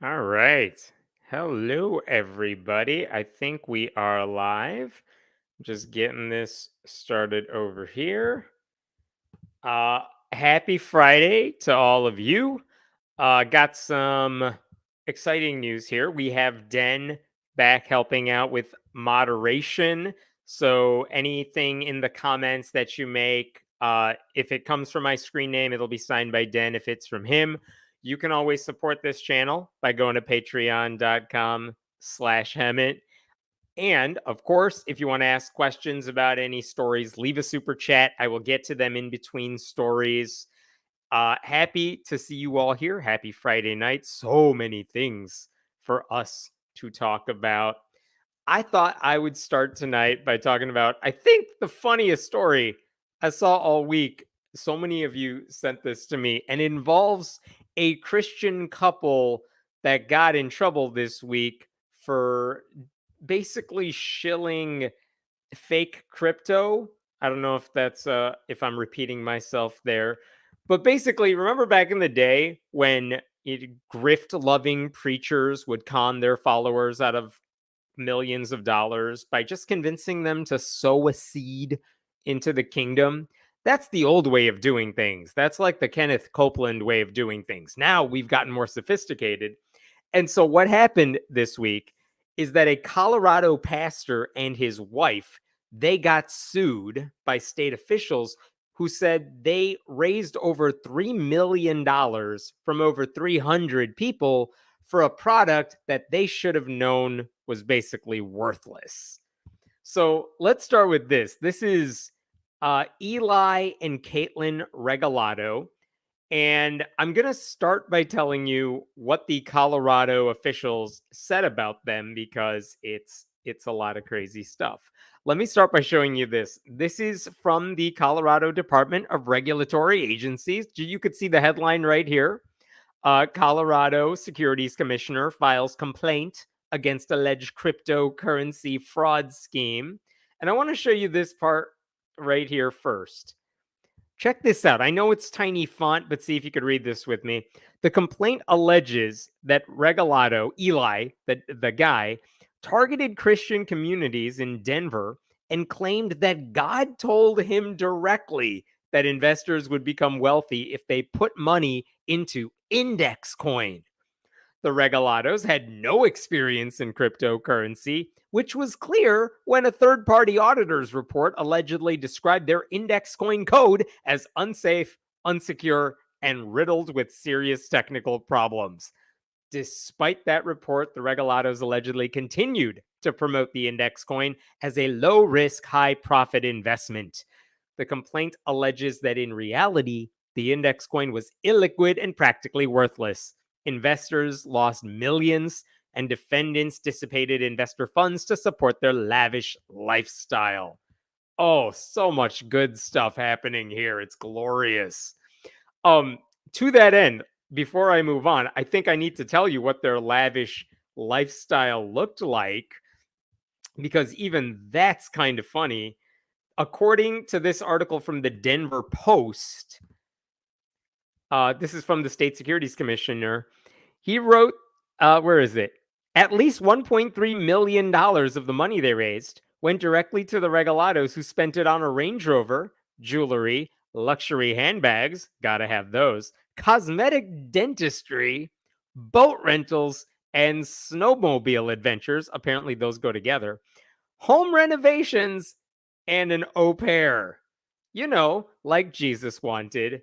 All right. Hello, everybody. I think we are live. Just getting this started over here. Uh, Happy Friday to all of you. Got some exciting news here. We have Den back helping out with moderation. So anything in the comments that you make, if it comes from my screen name, it'll be signed by Den. If it's from him, you can always support this channel by going to patreon.com/Hemmett. And of course, if you want to ask questions about any stories, leave a super chat. I will get to them in between stories. Happy to see you all here. Happy Friday night. So many things for us to talk about. I thought I would start tonight by talking about, I think, the funniest story I saw all week. So many of you sent this to me, and it involves a Christian couple that got in trouble this week for basically shilling fake crypto. I don't know if that's if I'm repeating myself there, but basically, remember back in the day when grift loving preachers would con their followers out of millions of dollars by just convincing them to sow a seed into the kingdom? That's the old way of doing things. That's like the Kenneth Copeland way of doing things. Now we've gotten more sophisticated. And so what happened this week is that a Colorado pastor and his wife, they got sued by state officials who said they raised over $3 million from over 300 people for a product that they should have known was basically worthless. So let's start with this. This is Eli and Caitlin Regalado. And I'm going to start by telling you what the Colorado officials said about them because it's a lot of crazy stuff. Let me start by showing you this. This is from the Colorado Department of Regulatory Agencies. You could see the headline right here. Colorado Securities Commissioner files complaint against alleged cryptocurrency fraud scheme. And I want to show you this part right here first. Check this out. I know it's tiny font, but see if you could read this with me. The complaint alleges that Regalado, Eli, the guy, targeted Christian communities in Denver and claimed that God told him directly that investors would become wealthy if they put money into index coin. The Regalados had no experience in cryptocurrency, which was clear when a third party auditor's report allegedly described their index coin code as unsafe, unsecure, and riddled with serious technical problems. Despite that report, the Regalados allegedly continued to promote the index coin as a low risk, high profit investment. The complaint alleges that in reality, the index coin was illiquid and practically worthless. Investors lost millions, and defendants dissipated investor funds to support their lavish lifestyle. Oh, so much good stuff happening here. It's glorious. Um, to that end, before I move on, I think I need to tell you what their lavish lifestyle looked like because even that's kind of funny. According to this article from the Denver Post, this is from the state securities commissioner. He wrote, where is it? At least $1.3 million of the money they raised went directly to the Regalados, who spent it on a Range Rover, jewelry, luxury handbags, gotta have those, cosmetic dentistry, boat rentals, and snowmobile adventures. Apparently, those go together. Home renovations and an au pair. You know, like Jesus wanted.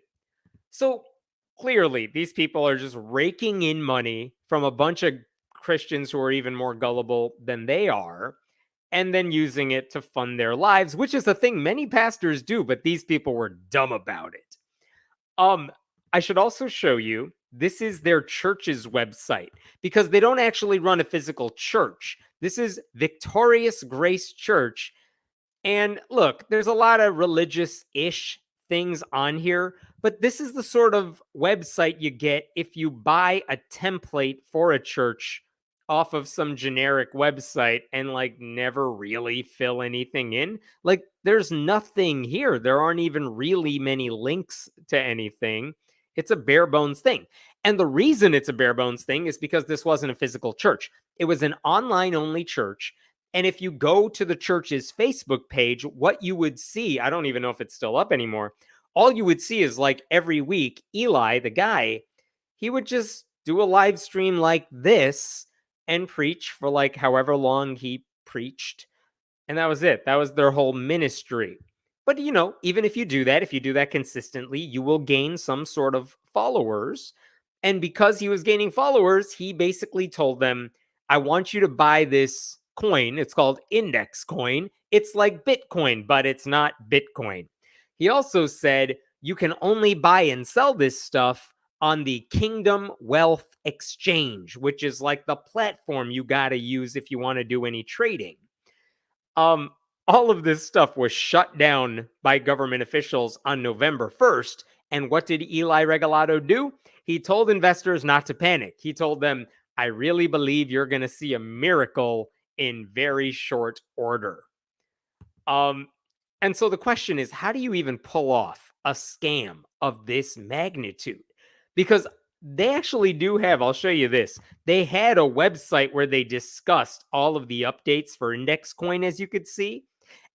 So clearly, these people are just raking in money from a bunch of Christians who are even more gullible than they are, and then using it to fund their lives, which is a thing many pastors do, but these people were dumb about it. Um, I should also show you this is their church's website because they don't actually run a physical church. This is Victorious Grace Church. And look, there's a lot of religious ish things on here, but this is the sort of website you get if you buy a template for a church off of some generic website and like never really fill anything in. Like there's nothing here. There aren't even really many links to anything. It's a bare bones thing. And the reason it's a bare bones thing is because this wasn't a physical church. It was an online only church. And if you go to the church's Facebook page, what you would see, I don't even know if it's still up anymore. All you would see is like every week, Eli, the guy, he would just do a live stream like this and preach for like however long he preached. And that was it. That was their whole ministry. But even if you do that consistently, you will gain some sort of followers. And because he was gaining followers, he basically told them, I want you to buy this coin. It's called Index Coin. It's like Bitcoin, but it's not Bitcoin. He also said, you can only buy and sell this stuff on the Kingdom Wealth Exchange, which is like the platform you got to use if you want to do any trading. Um, all of this stuff was shut down by government officials on November 1st. And what did Eli Regalado do? He told investors not to panic. He told them, I really believe you're going to see a miracle in very short order. And so the question is, how do you even pull off a scam of this magnitude? Because they actually do have, I'll show you this. They had a website where they discussed all of the updates for Index Coin, as you could see.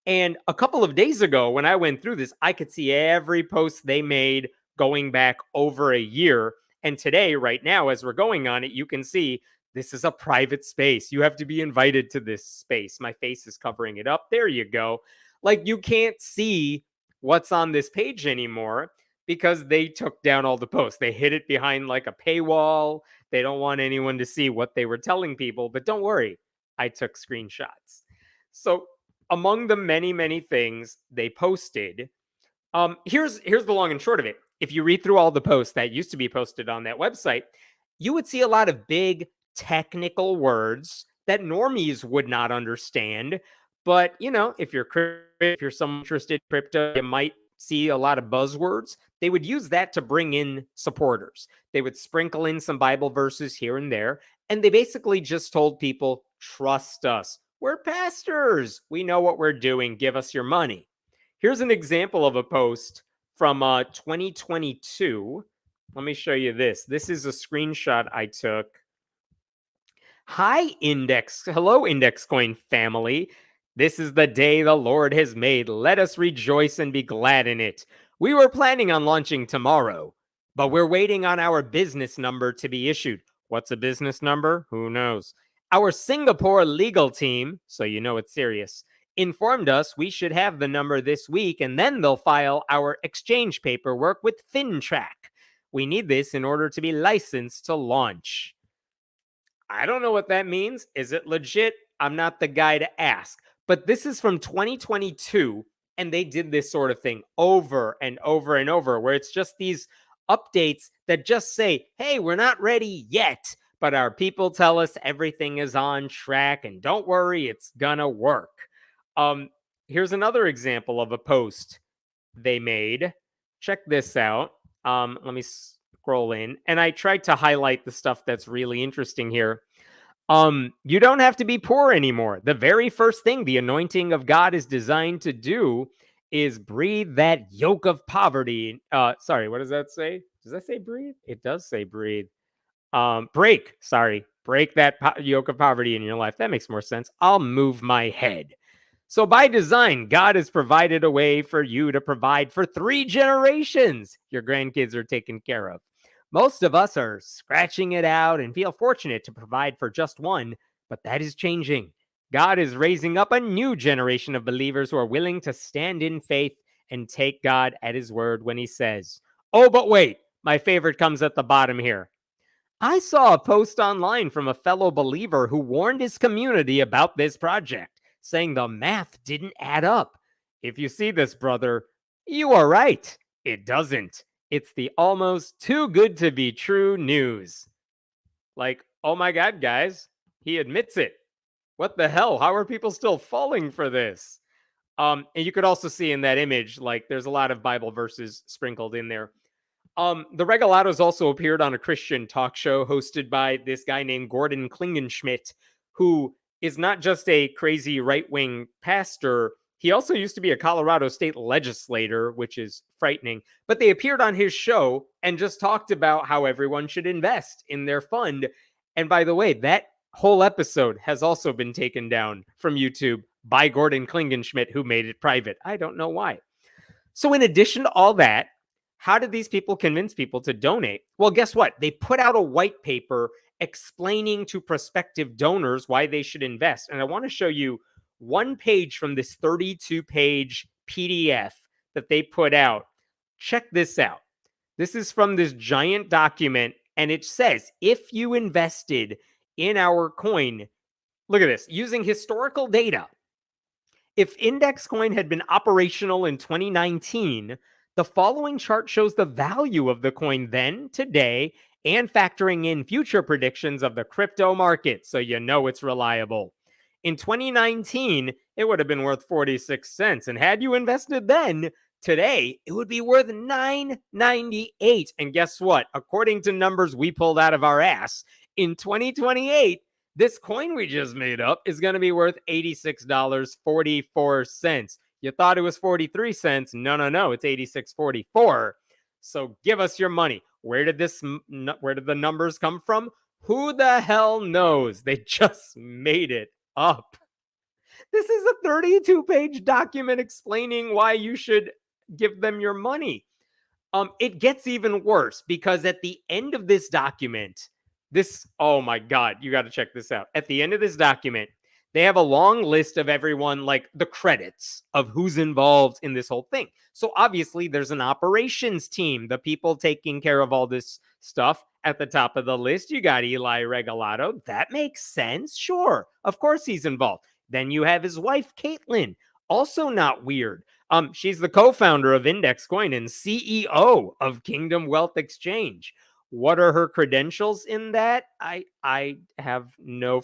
And a couple of days ago, when I went through this, I could see every post they made going back over a year. And today, right now, as we're going on it, you can see this is a private space. You have to be invited to this space. My face is covering it up. There you go. Like, you can't see what's on this page anymore because they took down all the posts. They hid it behind like a paywall. They don't want anyone to see what they were telling people. But don't worry, I took screenshots. So among the many, many things they posted, here's the long and short of it. If you read through all the posts that used to be posted on that website, you would see a lot of big technical words that normies would not understand. But if you're someone interested in crypto, you might see a lot of buzzwords. They would use that to bring in supporters. They would sprinkle in some Bible verses here and there, and they basically just told people, trust us. We're pastors. We know what we're doing. Give us your money. Here's an example of a post from 2022. Let me show you this. This is a screenshot I took. Hello, Index Coin family. This is the day the Lord has made. Let us rejoice and be glad in it. We were planning on launching tomorrow, but we're waiting on our business number to be issued. What's a business number? Who knows? Our Singapore legal team, so you know it's serious, informed us we should have the number this week, and then they'll file our exchange paperwork with FinTrack. We need this in order to be licensed to launch. I don't know what that means. Is it legit? I'm not the guy to ask. But this is from 2022, and they did this sort of thing over and over and over, where it's just these updates that just say, hey, we're not ready yet, but our people tell us everything is on track, and don't worry, it's gonna work. Here's another example of a post they made. Check this out. Let me scroll in, and I tried to highlight the stuff that's really interesting here. You don't have to be poor anymore. The very first thing the anointing of God is designed to do is breathe that yoke of poverty. Sorry, what does that say? Does that say breathe? It does say breathe. Break that yoke of poverty in your life. That makes more sense. I'll move my head. So by design, God has provided a way for you to provide for 3 generations. Your grandkids are taken care of. Most of us are scratching it out and feel fortunate to provide for just one, but that is changing. God is raising up a new generation of believers who are willing to stand in faith and take God at his word when he says, oh, but wait, my favorite comes at the bottom here. I saw a post online from a fellow believer who warned his community about this project, saying the math didn't add up. If you see this, brother, you are right. It doesn't. It's the almost too good to be true news. Like, oh my God, guys, he admits it. What the hell? How are people still falling for this? And you could also see in that image, like, there's a lot of Bible verses sprinkled in there. The Regalados also appeared on a Christian talk show hosted by this guy named Gordon Klingenschmidt, who is not just a crazy right-wing pastor. He also used to be a Colorado state legislator, which is frightening. But they appeared on his show and just talked about how everyone should invest in their fund. And by the way, that whole episode has also been taken down from YouTube by Gordon Klingenschmidt, who made it private. I don't know why. So, in addition to all that, how did these people convince people to donate? Well, guess what? They put out a white paper explaining to prospective donors why they should invest. And I want to show you one page from this 32-page PDF that they put out. Check this out. This is from this giant document, and it says if you invested in our coin, look at this, using historical data, if Index Coin had been operational in 2019, the following chart shows the value of the coin then, today, and factoring in future predictions of the crypto market, so you know it's reliable. In 2019, it would have been worth 46 cents, and had you invested then, today, it would be worth $9.98. And guess what? According to numbers we pulled out of our ass, in 2028, this coin we just made up is going to be worth $86.44. You thought it was 43 cents. No, it's 86.44. So give us your money. Where did the numbers come from? Who the hell knows? They just made it up. This is a 32-page document explaining why you should give them your money. It gets even worse because at the end of this document, oh my God, you got to check this out. At the end of this document, they have a long list of everyone, like the credits of who's involved in this whole thing. So obviously there's an operations team, the people taking care of all this stuff. At the top of the list, you got Eli Regalado. That makes sense. Sure. Of course he's involved. Then you have his wife, Caitlin. Also not weird. She's the co-founder of Index Coin and CEO of Kingdom Wealth Exchange. What are her credentials in that? I have no.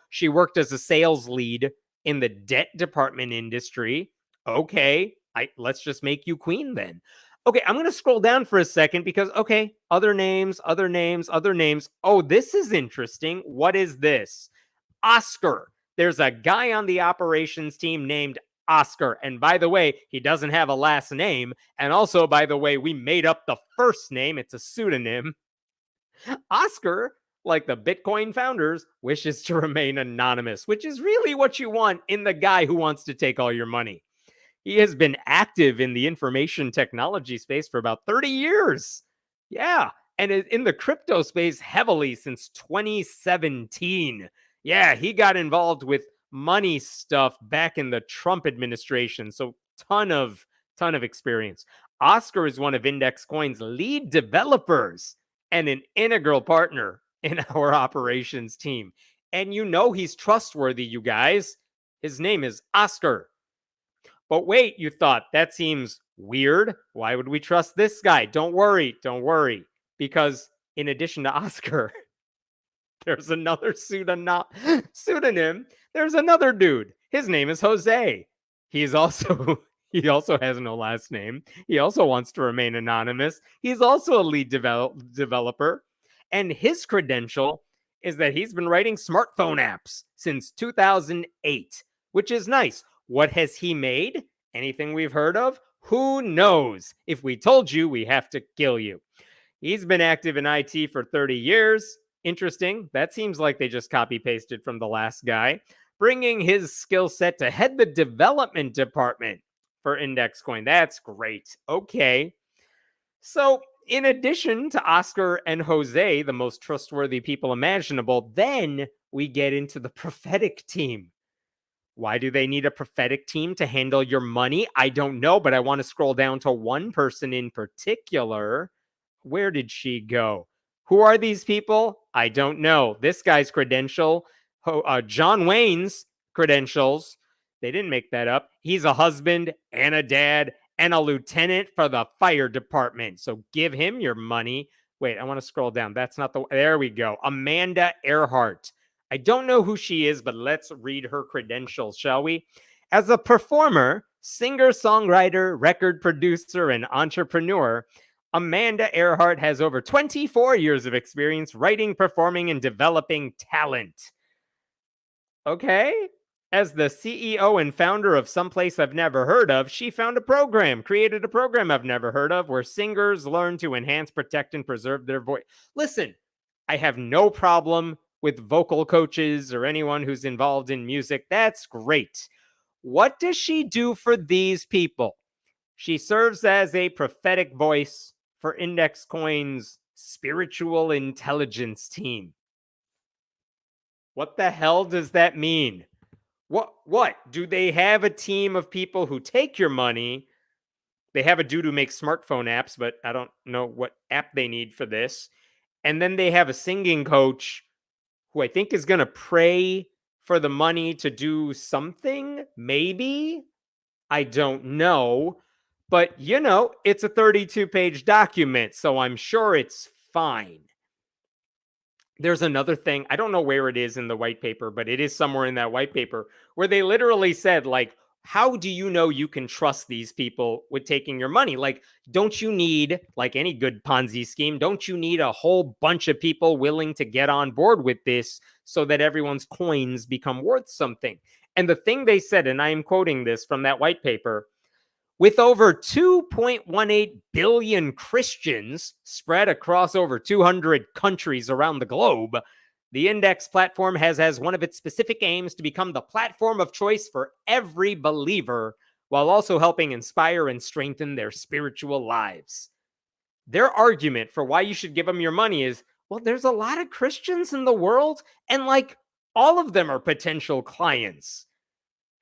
She worked as a sales lead in the debt department industry. Okay, let's just make you queen then. Okay, I'm going to scroll down for a second because, okay, other names. Oh, this is interesting. What is this? Oscar. There's a guy on the operations team named Oscar. And by the way, he doesn't have a last name. And also, by the way, we made up the first name. It's a pseudonym. Oscar, like the Bitcoin founders, wishes to remain anonymous, which is really what you want in the guy who wants to take all your money. He has been active in the information technology space for about 30 years. Yeah. And in the crypto space heavily since 2017. Yeah, he got involved with money stuff back in the Trump administration. So ton of experience. Oscar is one of Index Coin's lead developers and an integral partner in our operations team. And you know he's trustworthy, you guys. His name is Oscar. But wait, you thought, that seems weird. Why would we trust this guy? Don't worry. Because in addition to Oscar, there's another pseudonym. There's another dude. His name is Jose. He also has no last name. He also wants to remain anonymous. He's also a lead developer. And his credential is that he's been writing smartphone apps since 2008, which is nice. What has he made? Anything we've heard of? Who knows? If we told you, we have to kill you. He's been active in IT for 30 years. Interesting. That seems like they just copy-pasted from the last guy, bringing his skill set to head the development department for Index Coin. That's great. Okay. So, in addition to Oscar and Jose, the most trustworthy people imaginable, then we get into the prophetic team. Why do they need a prophetic team to handle your money? I don't know, but I want to scroll down to one person in particular. Where did she go? Who are these people? I don't know. This guy's credential, John Wayne's credentials, they didn't make that up. He's a husband and a dad and a lieutenant for the fire department. So give him your money. Wait, I want to scroll down. That's not the... There we go. Amanda Earhart. I don't know who she is, but let's read her credentials, shall we? As a performer, singer, songwriter, record producer, and entrepreneur, Amanda Earhart has over 24 years of experience writing, performing, and developing talent. Okay. As the CEO and founder of Someplace I've Never Heard of, she created a program I've never heard of, where singers learn to enhance, protect, and preserve their voice. Listen, I have no problem with vocal coaches or anyone who's involved in music. That's great. What does she do for these people? She serves as a prophetic voice for Index Coin's spiritual intelligence team. What the hell does that mean? What? Do they have a team of people who take your money? They have a dude who makes smartphone apps, but I don't know what app they need for this. And then they have a singing coach who I think is going to pray for the money to do something, maybe. I don't know. But, it's a 32-page document, so I'm sure it's fine. There's another thing. I don't know where it is in the white paper, but it is somewhere in that white paper where they literally said, like, how do you know you can trust these people with taking your money? Like, don't you need, like any good Ponzi scheme, don't you need a whole bunch of people willing to get on board with this so that everyone's coins become worth something? And the thing they said, and I am quoting this from that white paper, with over 2.18 billion Christians spread across over 200 countries around the globe, the Index platform has as one of its specific aims to become the platform of choice for every believer, while also helping inspire and strengthen their spiritual lives. Their argument for why you should give them your money is, well, there's a lot of Christians in the world, and like all of them are potential clients.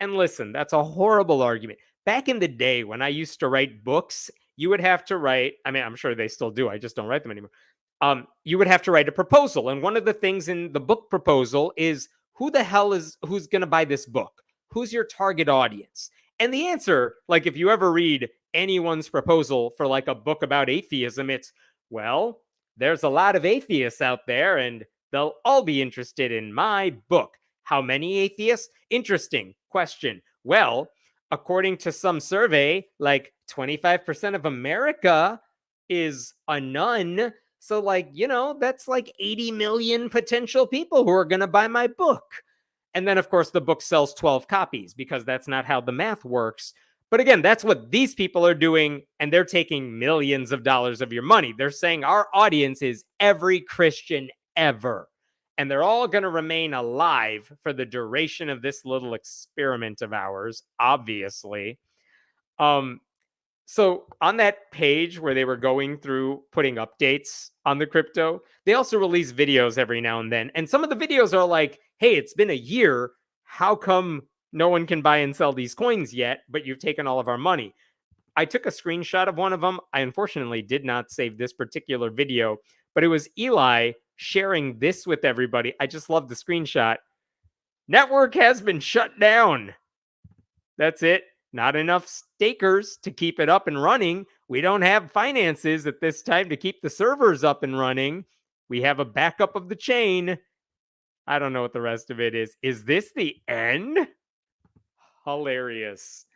And listen, that's a horrible argument. Back in the day when I used to write books, you would have to write, I mean, I'm sure they still do, I just don't write them anymore. You would have to write a proposal. And one of the things in the book proposal is, who's going to buy this book? Who's your target audience? And the answer, like if you ever read anyone's proposal for like a book about atheism, it's, well, there's a lot of atheists out there and they'll all be interested in my book. How many atheists? Interesting question. Well, according to some survey, like 25% of America is a nun. So, like, that's like 80 million potential people who are going to buy my book. And then, of course, the book sells 12 copies because that's not how the math works. But again, that's what these people are doing, and they're taking millions of dollars of your money. They're saying our audience is every Christian ever, and they're all going to remain alive for the duration of this little experiment of ours, obviously. So on that page where they were going through putting updates on the crypto, they also release videos every now and then. And some of the videos are like, hey, it's been a year. How come no one can buy and sell these coins yet, but you've taken all of our money? I took a screenshot of one of them. I unfortunately did not save this particular video, but it was Eli sharing this with everybody. I just love the screenshot. Network has been shut down. That's it. Not enough stakers to keep it up and running. We don't have finances at this time to keep the servers up and running. We have a backup of the chain. I don't know what the rest of it is. Is this the end? Hilarious.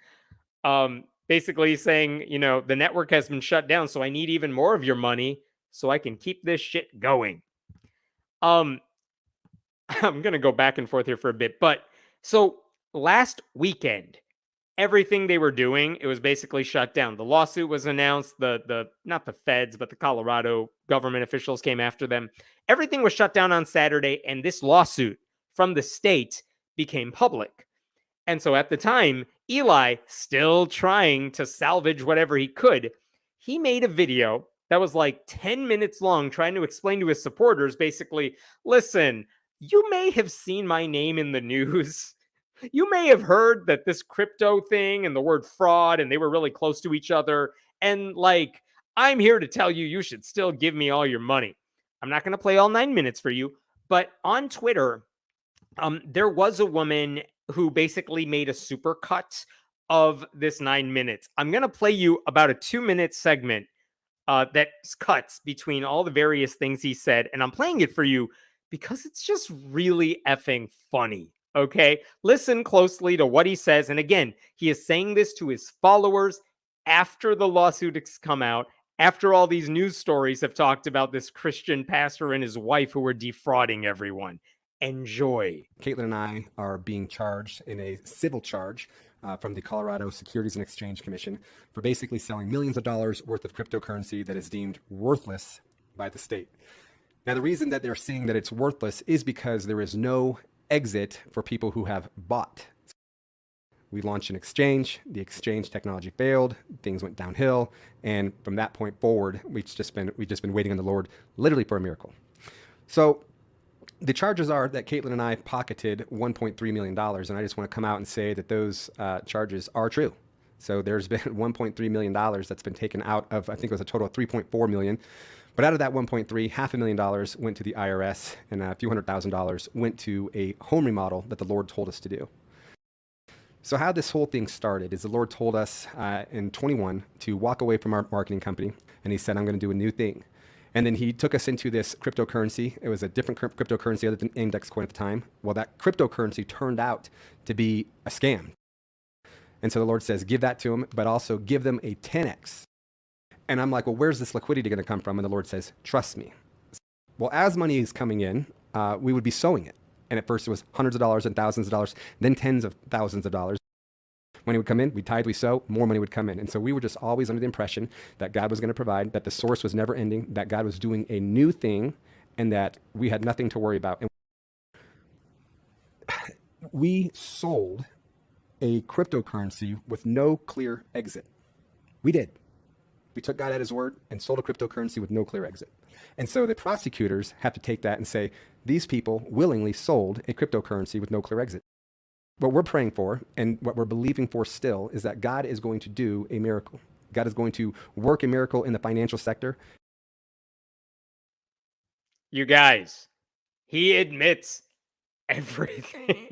Basically saying, the network has been shut down, so I need even more of your money so I can keep this shit going. I'm going to go back and forth here for a bit, but so last weekend, everything they were doing, it was basically shut down. The lawsuit was announced, the not the feds, but the Colorado government officials came after them. Everything was shut down on Saturday, and this lawsuit from the state became public. And so at the time, Eli, still trying to salvage whatever he could, he made a video that was like 10 minutes long trying to explain to his supporters, basically, listen, you may have seen my name in the news. You may have heard that this crypto thing and the word fraud, and they were really close to each other. And like, I'm here to tell you, you should still give me all your money. I'm not going to play all 9 minutes for you, but on Twitter, there was a woman who basically made a super cut of this 9 minutes. I'm going to play you about a 2-minute segment that cuts between all the various things he said. And I'm playing it for you because it's just really effing funny. Okay, listen closely to what he says. And again, he is saying this to his followers after the lawsuit has come out, after all these news stories have talked about this Christian pastor and his wife who were defrauding everyone. Enjoy. Caitlin and I are being charged in a civil charge from the Colorado Securities and Exchange Commission for basically selling millions of dollars worth of cryptocurrency that is deemed worthless by the state. Now, the reason that they're saying that it's worthless is because there is no exit for people who have bought. We launched an exchange. The exchange technology failed. Things went downhill, and from that point forward, we've just been waiting on the Lord, literally for a miracle. So, the charges are that Caitlin and I pocketed $1.3 million, and I just want to come out and say that those charges are true. So there's been $1.3 million that's been taken out of, I think it was a total of $3.4 million. But out of that 1.3, $500,000 went to the IRS, and a few $100,000 went to a home remodel that the Lord told us to do. So how this whole thing started is the Lord told us in 21 to walk away from our marketing company, and he said, I'm going to do a new thing. And then he took us into this cryptocurrency. It was a different cryptocurrency other than index coin at the time. Well, that cryptocurrency turned out to be a scam. And so the Lord says, give that to them, but also give them a 10x. And I'm like, well, where's this liquidity going to come from? And the Lord says, trust me. Well, as money is coming in, we would be sowing it. And at first it was hundreds of dollars and thousands of dollars, then tens of thousands of dollars. Money would come in, we tithe, we sow, more money would come in. And so we were just always under the impression that God was going to provide, that the source was never ending, that God was doing a new thing, and that we had nothing to worry about. And we sold a cryptocurrency with no clear exit. We did. We took God at his word and sold a cryptocurrency with no clear exit. And so the prosecutors have to take that and say, these people willingly sold a cryptocurrency with no clear exit. What we're praying for and what we're believing for still is that God is going to do a miracle. God is going to work a miracle in the financial sector. You guys, he admits everything.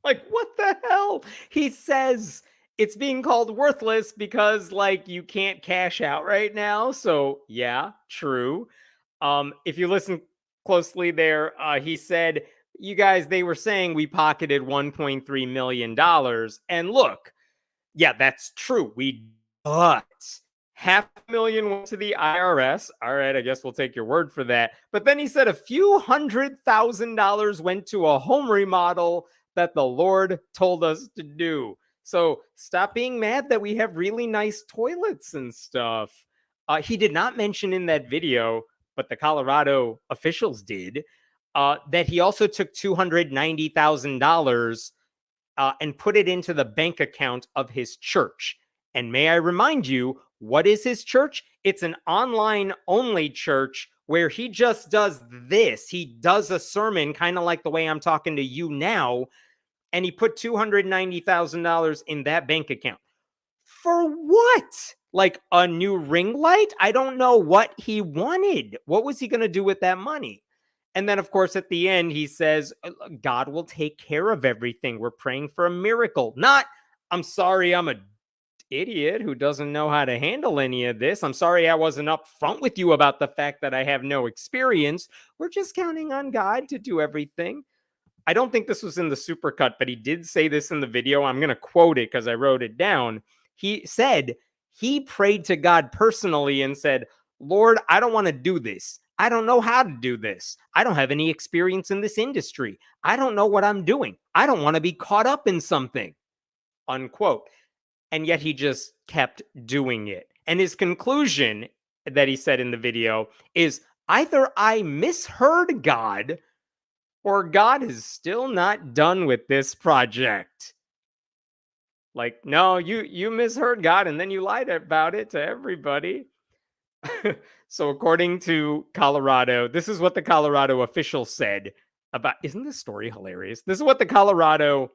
Like, what the hell? He says it's being called worthless because, like, you can't cash out right now. So, yeah, true. If you listen closely there, he said, you guys, they were saying we pocketed $1.3 million. And look, yeah, that's true. But $500,000 went to the IRS. All right, I guess we'll take your word for that. But then he said a few $100,000 went to a home remodel that the Lord told us to do. So stop being mad that we have really nice toilets and stuff. He did not mention in that video, but the Colorado officials did, that he also took $290,000 and put it into the bank account of his church. And may I remind you, what is his church? It's an online-only church where he just does this. He does a sermon, kind of like the way I'm talking to you now, and he put $290,000 in that bank account. For what? Like a new ring light? I don't know what he wanted. What was he going to do with that money? And then, of course, at the end, he says, God will take care of everything. We're praying for a miracle. Not, I'm sorry, I'm an idiot who doesn't know how to handle any of this. I'm sorry I wasn't upfront with you about the fact that I have no experience. We're just counting on God to do everything. I don't think this was in the supercut, but he did say this in the video. I'm going to quote it because I wrote it down. He said he prayed to God personally and said, Lord, I don't want to do this. I don't know how to do this. I don't have any experience in this industry. I don't know what I'm doing. I don't want to be caught up in something, unquote. And yet he just kept doing it. And his conclusion that he said in the video is either I misheard God or God is still not done with this project. Like, no, you misheard God and then you lied about it to everybody. So according to Colorado, this is what the Colorado official said about, isn't this story hilarious? This is what the Colorado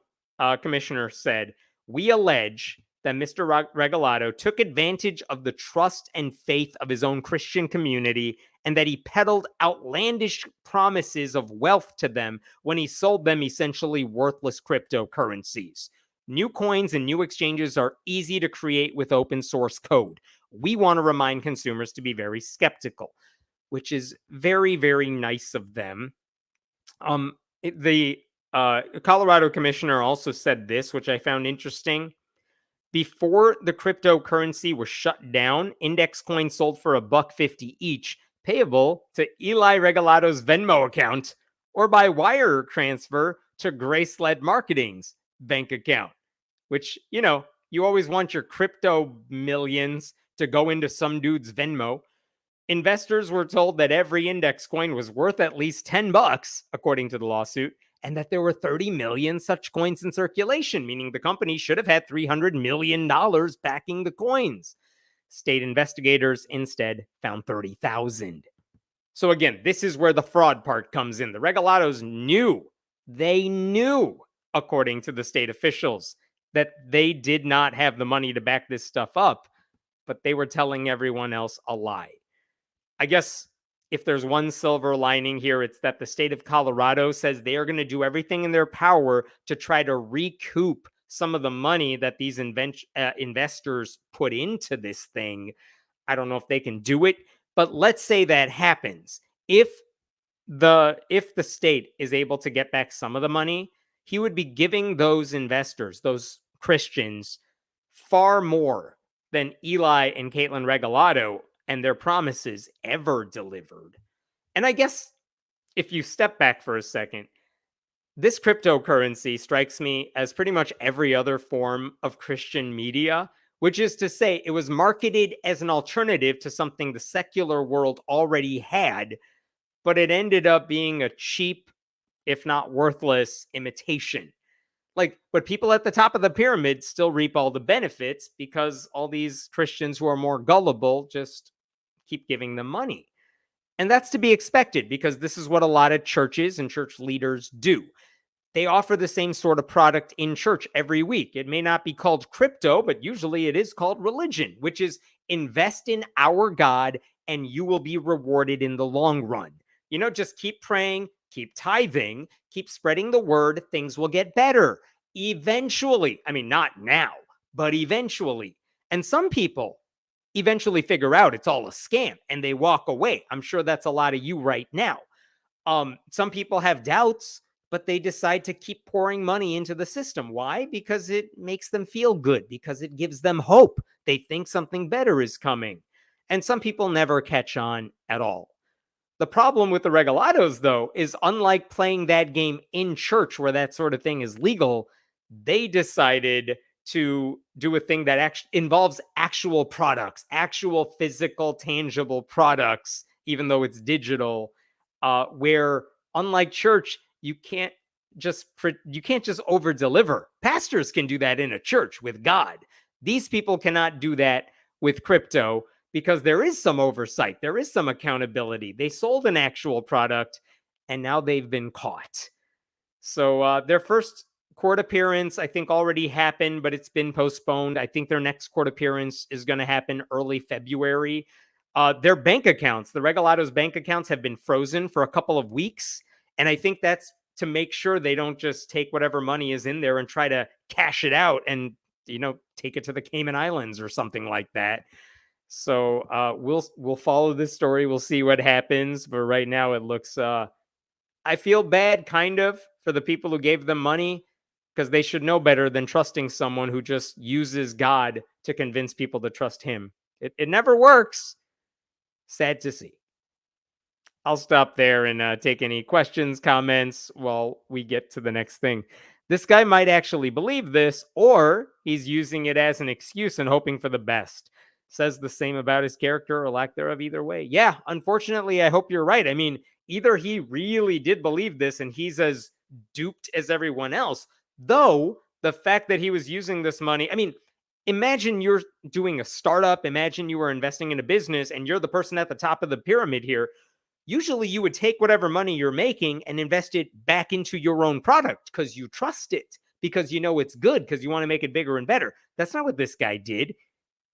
commissioner said. We allege that Mr. Regalado took advantage of the trust and faith of his own Christian community and that he peddled outlandish promises of wealth to them when he sold them essentially worthless cryptocurrencies. New coins and new exchanges are easy to create with open source code. We want to remind consumers to be very skeptical, which is very, very nice of them. The Colorado commissioner also said this, which I found interesting. Before the cryptocurrency was shut down, index coins sold for $1.50 each, payable to Eli Regalado's Venmo account or by wire transfer to Grace-led Marketing's bank account, which, you always want your crypto millions to go into some dude's Venmo. Investors were told that every index coin was worth at least $10, according to the lawsuit, and that there were 30 million such coins in circulation, meaning the company should have had $300 million backing the coins. State investigators instead found 30,000. So again, this is where the fraud part comes in. The Regulatos knew, according to the state officials, that they did not have the money to back this stuff up, but they were telling everyone else a lie. I guess if there's one silver lining here, it's that the state of Colorado says they are going to do everything in their power to try to recoup some of the money that these investors put into this thing. I don't know if they can do it, but let's say that happens. If the state is able to get back some of the money, he would be giving those investors, those Christians, far more than Eli and Caitlin Regalado and their promises ever delivered. And I guess if you step back for a second, this cryptocurrency strikes me as pretty much every other form of Christian media, which is to say it was marketed as an alternative to something the secular world already had, but it ended up being a cheap, if not worthless, imitation. But people at the top of the pyramid still reap all the benefits because all these Christians who are more gullible just keep giving them money. And that's to be expected because this is what a lot of churches and church leaders do. They offer the same sort of product in church every week. It may not be called crypto, but usually it is called religion, which is invest in our God and you will be rewarded in the long run. Just keep praying, keep tithing, keep spreading the word, things will get better. Eventually, I mean, not now, but eventually. And some people eventually figure out it's all a scam and they walk away. I'm sure that's a lot of you right now. Some people have doubts, but they decide to keep pouring money into the system. Why? Because it makes them feel good, because it gives them hope. They think something better is coming. And some people never catch on at all. The problem with the Regulados, though, is unlike playing that game in church where that sort of thing is legal, they decided to do a thing that involves actual products, actual physical, tangible products, even though it's digital, where unlike church, you can't just over deliver. Pastors can do that in a church with God. These people cannot do that with crypto because there is some oversight. There is some accountability. They sold an actual product and now they've been caught. So their first court appearance, I think, already happened, but it's been postponed. I think their next court appearance is going to happen early February. Their bank accounts, the Regalados' bank accounts, have been frozen for a couple of weeks. And I think that's to make sure they don't just take whatever money is in there and try to cash it out and, take it to the Cayman Islands or something like that. So we'll follow this story. We'll see what happens. But right now it looks, I feel bad kind of for the people who gave them money because they should know better than trusting someone who just uses God to convince people to trust him. It never works. Sad to see. I'll stop there and take any questions, comments while we get to the next thing. This guy might actually believe this, or he's using it as an excuse and hoping for the best. Says the same about his character or lack thereof either way. Yeah, unfortunately, I hope you're right. I mean, either he really did believe this and he's as duped as everyone else, though the fact that he was using this money, I mean, imagine you're doing a startup. Imagine you were investing in a business and you're the person at the top of the pyramid here. Usually you would take whatever money you're making and invest it back into your own product because you trust it, because you know it's good, because you want to make it bigger and better. That's not what this guy did.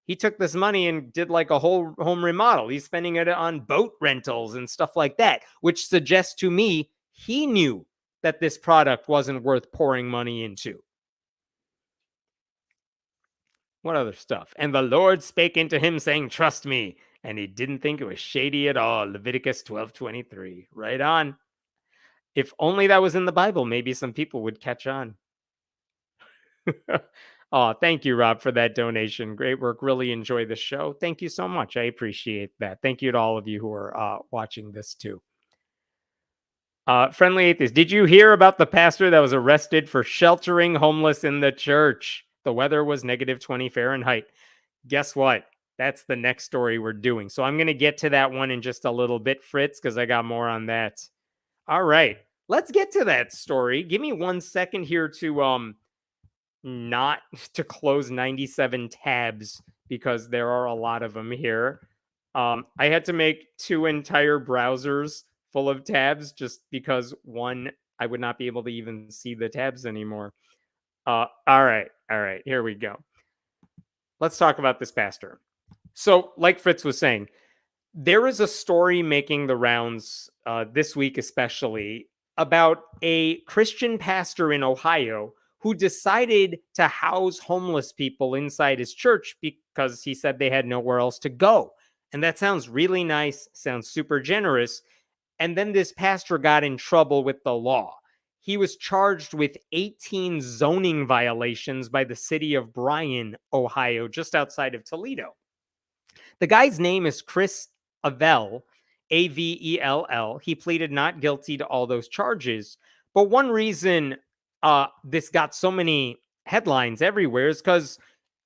He took this money and did like a whole home remodel. He's spending it on boat rentals and stuff like that, which suggests to me he knew that this product wasn't worth pouring money into. What other stuff? And the Lord spake unto him, saying, trust me. And he didn't think it was shady at all. Leviticus 12:23. Right on. If only that was in the Bible, maybe some people would catch on. Oh, thank you, Rob, for that donation. Great work. Really enjoy the show. Thank you so much. I appreciate that. Thank you to all of you who are watching this too. Friendly Atheist, did you hear about the pastor that was arrested for sheltering homeless in the church? The weather was negative 20 Fahrenheit. Guess what? That's the next story we're doing. So I'm going to get to that one in just a little bit, Fritz, because I got more on that. All right. Let's get to that story. Give me 1 second here to not to close 97 tabs because there are a lot of them here. I had to make 2 entire browsers full of tabs just because one, I would not be able to even see the tabs anymore. All right, here we go. Let's talk about this pastor. So, like Fritz was saying, there is a story making the rounds this week, especially about a Christian pastor in Ohio who decided to house homeless people inside his church because he said they had nowhere else to go. And that sounds really nice, sounds super generous. And then this pastor got in trouble with the law. He was charged with 18 zoning violations by the city of Bryan, Ohio, just outside of Toledo. The guy's name is Chris Avell, Avell. He pleaded not guilty to all those charges. But one reason this got so many headlines everywhere is because,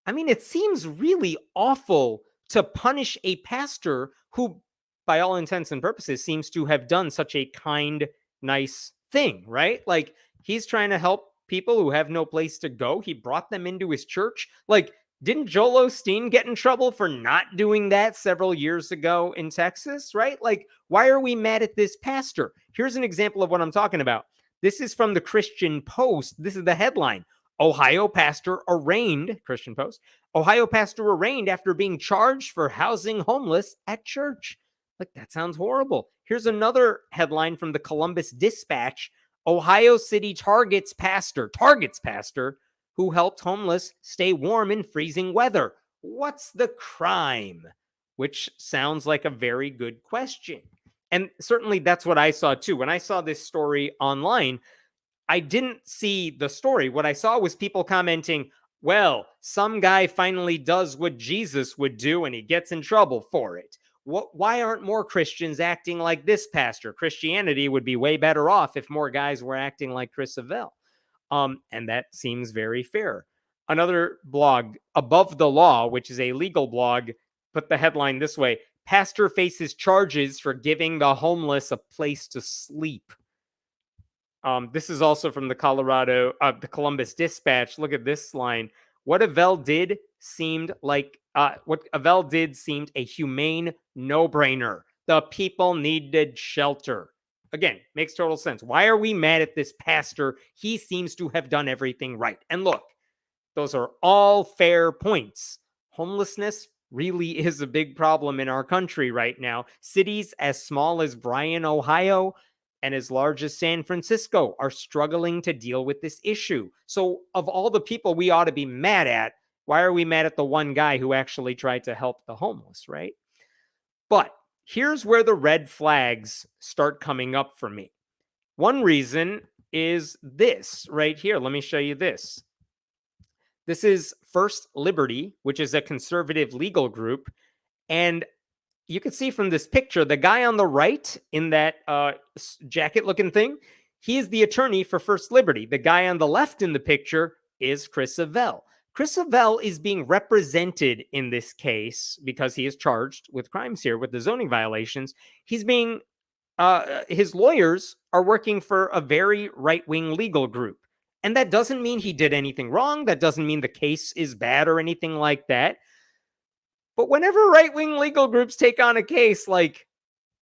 I mean, it seems really awful to punish a pastor who, by all intents and purposes, seems to have done such a kind, nice thing, right? Like, he's trying to help people who have no place to go. He brought them into his church. Like, didn't Joel Osteen get in trouble for not doing that several years ago in Texas, right? Like, why are we mad at this pastor? Here's an example of what I'm talking about. This is from the Christian Post. This is the headline. Ohio pastor arraigned, Christian Post, Ohio pastor arraigned after being charged for housing homeless at church. Like, that sounds horrible. Here's another headline from the Columbus Dispatch. Ohio City targets pastor who helped homeless stay warm in freezing weather. What's the crime? Which sounds like a very good question. And certainly that's what I saw too. When I saw this story online, I didn't see the story. What I saw was people commenting, well, some guy finally does what Jesus would do and he gets in trouble for it. Why aren't more Christians acting like this pastor? Christianity would be way better off if more guys were acting like Chris Avell. And that seems very fair. Another blog, Above the Law, which is a legal blog, put the headline this way: pastor faces charges for giving the homeless a place to sleep. This is also from the the Columbus Dispatch. Look at this line. What Avell did seemed a humane no-brainer. The people needed shelter. Again, makes total sense. Why are we mad at this pastor? He seems to have done everything right. And look, those are all fair points. Homelessness really is a big problem in our country right now. Cities as small as Bryan, Ohio, and as large as San Francisco are struggling to deal with this issue. So, of all the people we ought to be mad at, why are we mad at the one guy who actually tried to help the homeless, right? But here's where the red flags start coming up for me. One reason is this right here. Let me show you this. This is First Liberty, which is a conservative legal group. And you can see from this picture, the guy on the right in that jacket looking thing, he is the attorney for First Liberty. The guy on the left in the picture is Chris Avell. Chris Avell is being represented in this case because he is charged with crimes here with the zoning violations. He's being, his lawyers are working for a very right-wing legal group. And that doesn't mean he did anything wrong. That doesn't mean the case is bad or anything like that. But whenever right-wing legal groups take on a case, like,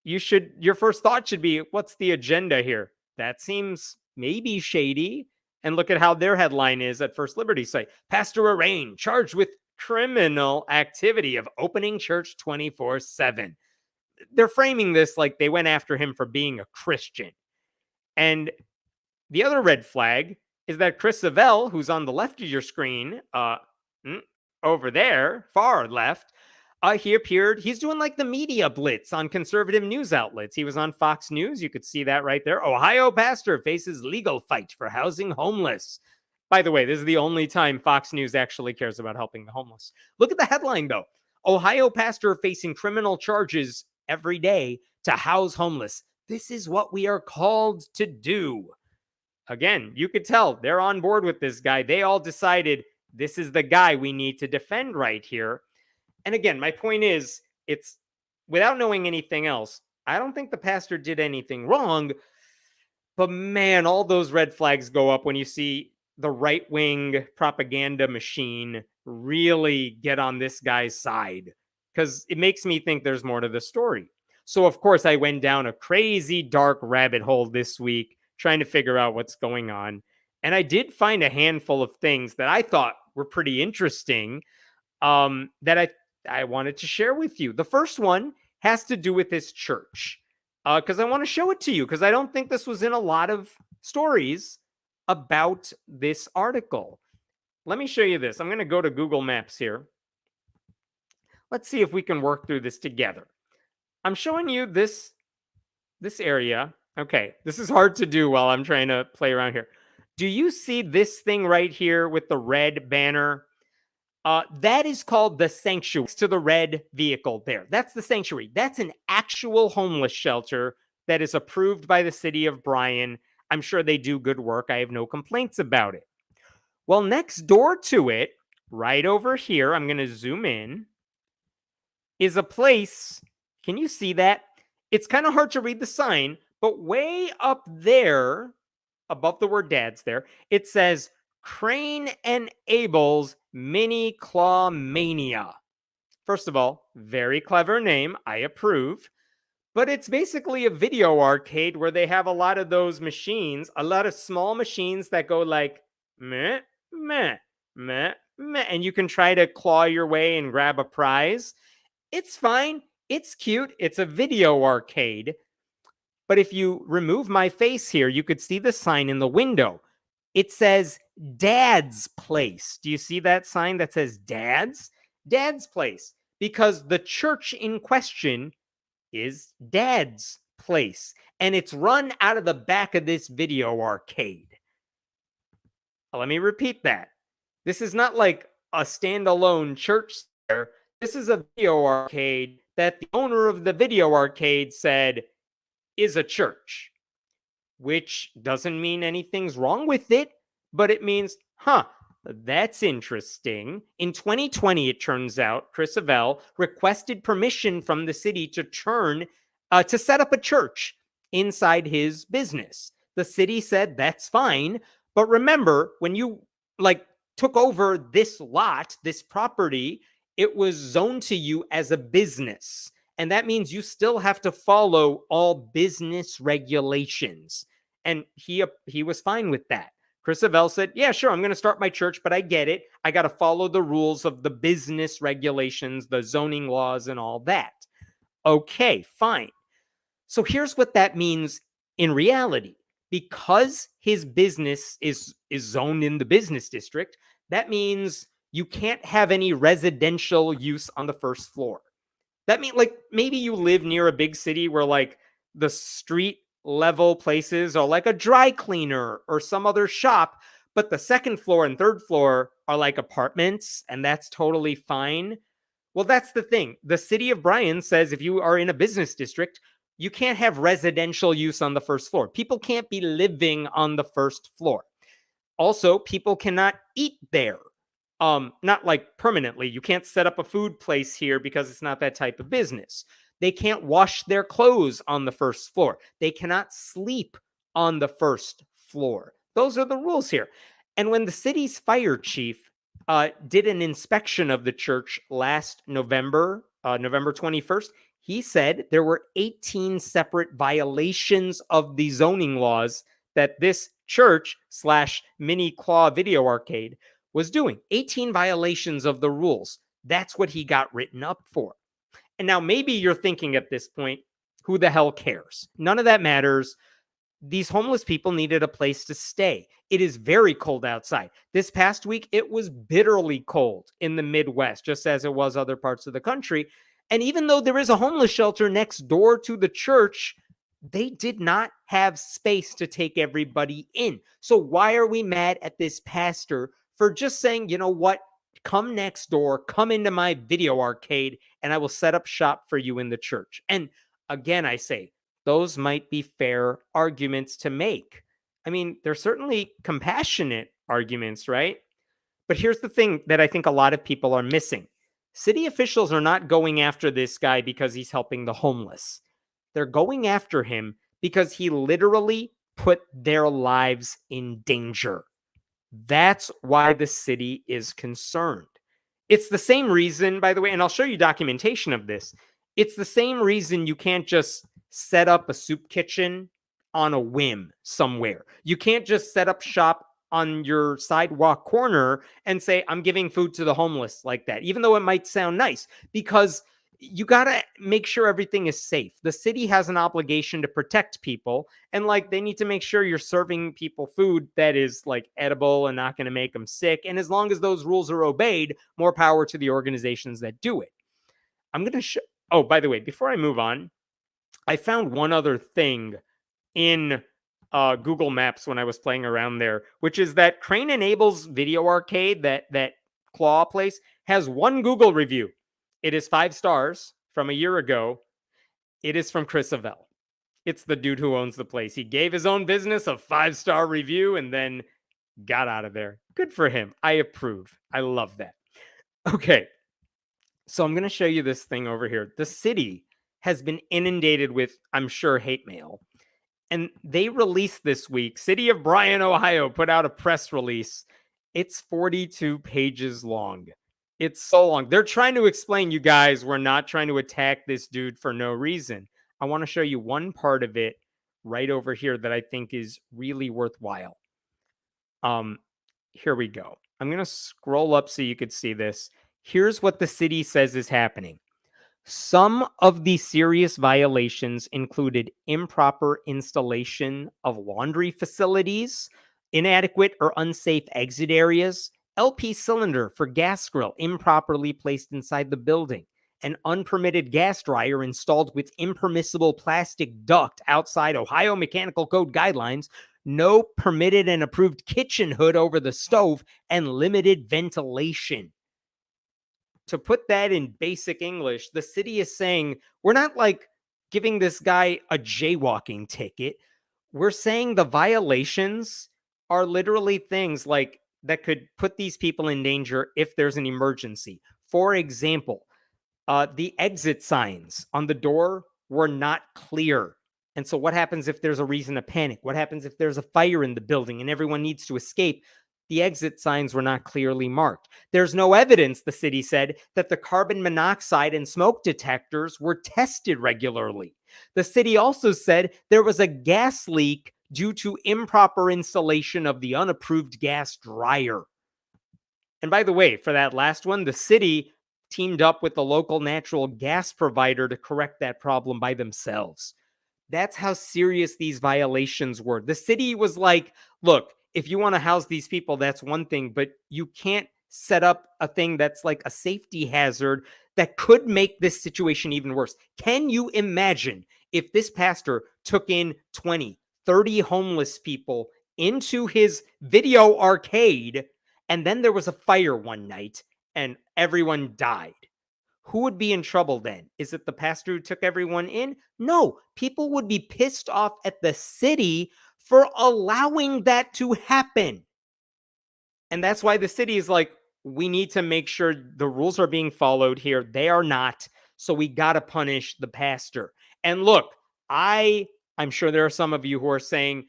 your first thought should be, what's the agenda here? That seems maybe shady. And look at how their headline is at First Liberty site. Pastor arraigned, charged with criminal activity of opening church 24/7. They're framing this like they went after him for being a Christian. And the other red flag is that Chris Avell, who's on the left of your screen, over there, far left, he's doing like the media blitz on conservative news outlets. He was on Fox News. You could see that right there. Ohio pastor faces legal fight for housing homeless. By the way, this is the only time Fox News actually cares about helping the homeless. Look at the headline, though. Ohio pastor facing criminal charges every day to house homeless. This is what we are called to do. Again, you could tell they're on board with this guy. They all decided this is the guy we need to defend right here. And again, my point is, it's without knowing anything else, I don't think the pastor did anything wrong. But man, all those red flags go up when you see the right wing propaganda machine really get on this guy's side, because it makes me think there's more to the story. So, of course, I went down a crazy dark rabbit hole this week trying to figure out what's going on. And I did find a handful of things that I thought were pretty interesting, that I wanted to share with you. The first one has to do with this church, because I want to show it to you, because I don't think this was in a lot of stories about this article. Let me show you this. I'm going to go to Google Maps here. Let's see if we can work through this together. I'm showing you this area. Okay, this is hard to do while I'm trying to play around here. Do you see this thing right here with the red banner? That is called the sanctuary. To the red vehicle there. That's the sanctuary. That's an actual homeless shelter that is approved by the city of Bryan. I'm sure they do good work. I have no complaints about it. Well, next door to it, right over here, I'm going to zoom in, is a place. Can you see that? It's kind of hard to read the sign, but way up there, above the word dads there, it says Crane and Abel's Mini Claw Mania. First of all, very clever name. I approve. But it's basically a video arcade where they have a lot of those machines, a lot of small machines that go like meh, meh, meh, meh, and you can try to claw your way and grab a prize. It's fine. It's cute. It's a video arcade. But if you remove my face here, you could see the sign in the window. It says Dad's Place. Do you see that sign that says Dad's? Dad's Place. Because the church in question is Dad's Place. And it's run out of the back of this video arcade. Let me repeat that. This is not like a standalone church there. This is a video arcade that the owner of the video arcade said is a church, which doesn't mean anything's wrong with it, but it means, that's interesting. In 2020, it turns out, Chris Avell requested permission from the city to set up a church inside his business. The city said that's fine, but remember, when you took over this lot, this property, it was zoned to you as a business. And that means you still have to follow all business regulations. And he was fine with that. Chris Avell said, yeah, sure, I'm going to start my church, but I get it. I got to follow the rules of the business regulations, the zoning laws, and all that. Okay, fine. So here's what that means in reality. Because his business is zoned in the business district, that means you can't have any residential use on the first floor. That means maybe you live near a big city where the street level places are like a dry cleaner or some other shop, but the second floor and third floor are like apartments, and that's totally fine. Well, that's the thing. The city of Bryan says if you are in a business district, you can't have residential use on the first floor. People can't be living on the first floor. Also, people cannot eat there. Not permanently. You can't set up a food place here because it's not that type of business. They can't wash their clothes on the first floor. They cannot sleep on the first floor. Those are the rules here. And when the city's fire chief did an inspection of the church last November, November 21st, he said there were 18 separate violations of the zoning laws that this church / mini claw video arcade was doing. 18 violations of the rules. That's what he got written up for. And now maybe you're thinking at this point, who the hell cares? None of that matters. These homeless people needed a place to stay. It is very cold outside. This past week, it was bitterly cold in the Midwest, just as it was other parts of the country. And even though there is a homeless shelter next door to the church, they did not have space to take everybody in. So why are we mad at this pastor for just saying, you know what? Come next door, come into my video arcade, and I will set up shop for you in the church. And again, I say, those might be fair arguments to make. I mean, they're certainly compassionate arguments, right? But here's the thing that I think a lot of people are missing. City officials are not going after this guy because he's helping the homeless. They're going after him because he literally put their lives in danger. That's why the city is concerned. It's the same reason, by the way, and I'll show you documentation of this. It's the same reason you can't just set up a soup kitchen on a whim somewhere. You can't just set up shop on your sidewalk corner and say, I'm giving food to the homeless like that, even though it might sound nice, because you got to make sure everything is safe. The city has an obligation to protect people, and like they need to make sure you're serving people food that is like edible and not going to make them sick. And as long as those rules are obeyed, more power to the organizations that do it. I'm going to show. Oh, by the way, before I move on, I found one other thing in Google Maps when I was playing around there, which is that Crane Enables Video Arcade, that claw place, has one Google review. It is 5 stars from a year ago. It is from Chris Avell. It's the dude who owns the place. He gave his own business a 5-star review and then got out of there. Good for him. I approve. I love that. Okay. So I'm going to show you this thing over here. The city has been inundated with, I'm sure, hate mail. And they released this week, City of Bryan, Ohio, put out a press release. It's 42 pages long. It's so long. They're trying to explain, you guys, we're not trying to attack this dude for no reason. I want to show you one part of it right over here that I think is really worthwhile. Here we go. I'm going to scroll up so you could see this. Here's what the city says is happening. Some of the serious violations included improper installation of laundry facilities, inadequate or unsafe exit areas, LP cylinder for gas grill improperly placed inside the building, an unpermitted gas dryer installed with impermissible plastic duct outside Ohio Mechanical Code guidelines, no permitted and approved kitchen hood over the stove, and limited ventilation. To put that in basic English, the city is saying, we're not like giving this guy a jaywalking ticket. We're saying the violations are literally things like that could put these people in danger if there's an emergency. For example, the exit signs on the door were not clear. And so what happens if there's a reason to panic? What happens if there's a fire in the building and everyone needs to escape? The exit signs were not clearly marked. There's no evidence, the city said, that the carbon monoxide and smoke detectors were tested regularly. The city also said there was a gas leak due to improper installation of the unapproved gas dryer. And by the way, for that last one, the city teamed up with the local natural gas provider to correct that problem by themselves. That's how serious these violations were. The city was like, look, if you want to house these people, that's one thing, but you can't set up a thing that's like a safety hazard that could make this situation even worse. Can you imagine if this pastor took in 20, 30 homeless people into his video arcade and then there was a fire one night and everyone died? Who would be in trouble then? Is it the pastor who took everyone in? No, people would be pissed off at the city for allowing that to happen. And that's why the city is like, we need to make sure the rules are being followed here. They are not. So we got to punish the pastor. And look, I'm sure there are some of you who are saying,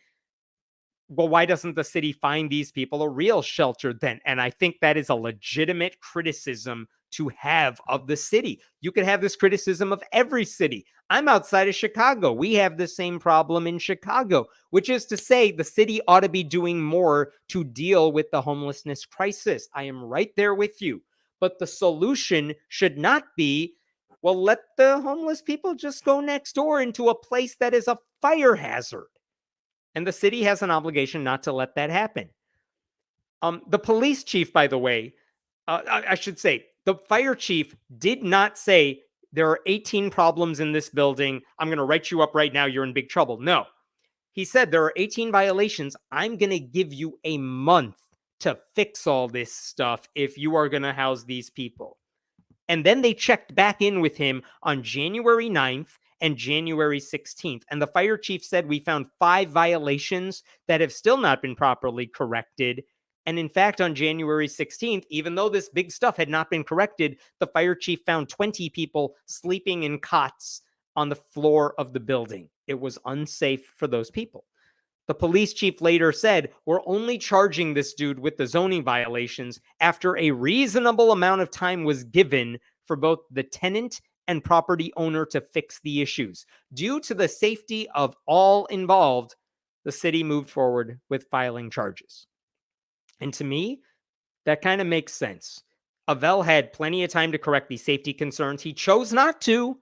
well, why doesn't the city find these people a real shelter then? And I think that is a legitimate criticism to have of the city. You could have this criticism of every city. I'm outside of Chicago. We have the same problem in Chicago, which is to say the city ought to be doing more to deal with the homelessness crisis. I am right there with you. But the solution should not be, well, let the homeless people just go next door into a place that is a fire hazard. And the city has an obligation not to let that happen. The police chief, by the way, I should say, the fire chief did not say there are 18 problems in this building. I'm going to write you up right now. You're in big trouble. No. He said there are 18 violations. I'm going to give you a month to fix all this stuff if you are going to house these people. And then they checked back in with him on January 9th and January 16th. And the fire chief said, we found 5 violations that have still not been properly corrected. And in fact, on January 16th, even though this big stuff had not been corrected, the fire chief found 20 people sleeping in cots on the floor of the building. It was unsafe for those people. The police chief later said, we're only charging this dude with the zoning violations after a reasonable amount of time was given for both the tenant and property owner to fix the issues. Due to the safety of all involved, the city moved forward with filing charges. And to me, that kind of makes sense. Avell had plenty of time to correct these safety concerns. He chose not to,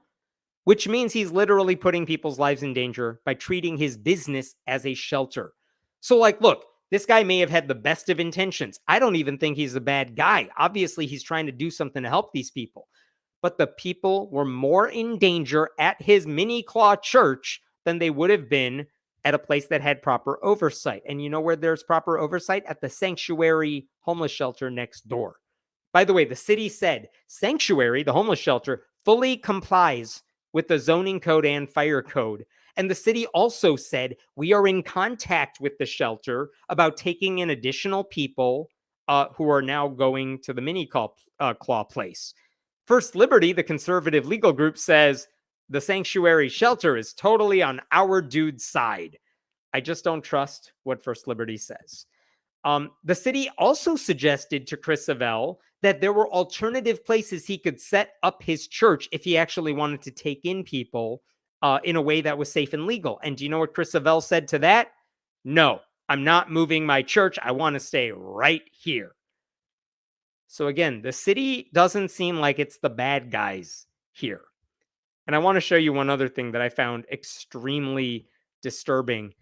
which means he's literally putting people's lives in danger by treating his business as a shelter. So, like, look, this guy may have had the best of intentions. I don't even think he's a bad guy. Obviously, he's trying to do something to help these people. But the people were more in danger at his mini claw church than they would have been at a place that had proper oversight. And you know where there's proper oversight? At the Sanctuary homeless shelter next door. By the way, the city said Sanctuary, the homeless shelter, fully complies with the zoning code and fire code. And the city also said, we are in contact with the shelter about taking in additional people who are now going to the mini claw place. First Liberty, the conservative legal group, says the Sanctuary shelter is totally on our dude's side. I just don't trust what First Liberty says. The city also suggested to Chris Avell that there were alternative places he could set up his church if he actually wanted to take in people in a way that was safe and legal. And do you know what Chris Avell said to that? No, I'm not moving my church. I want to stay right here. So again, the city doesn't seem like it's the bad guys here. And I want to show you one other thing that I found extremely disturbing.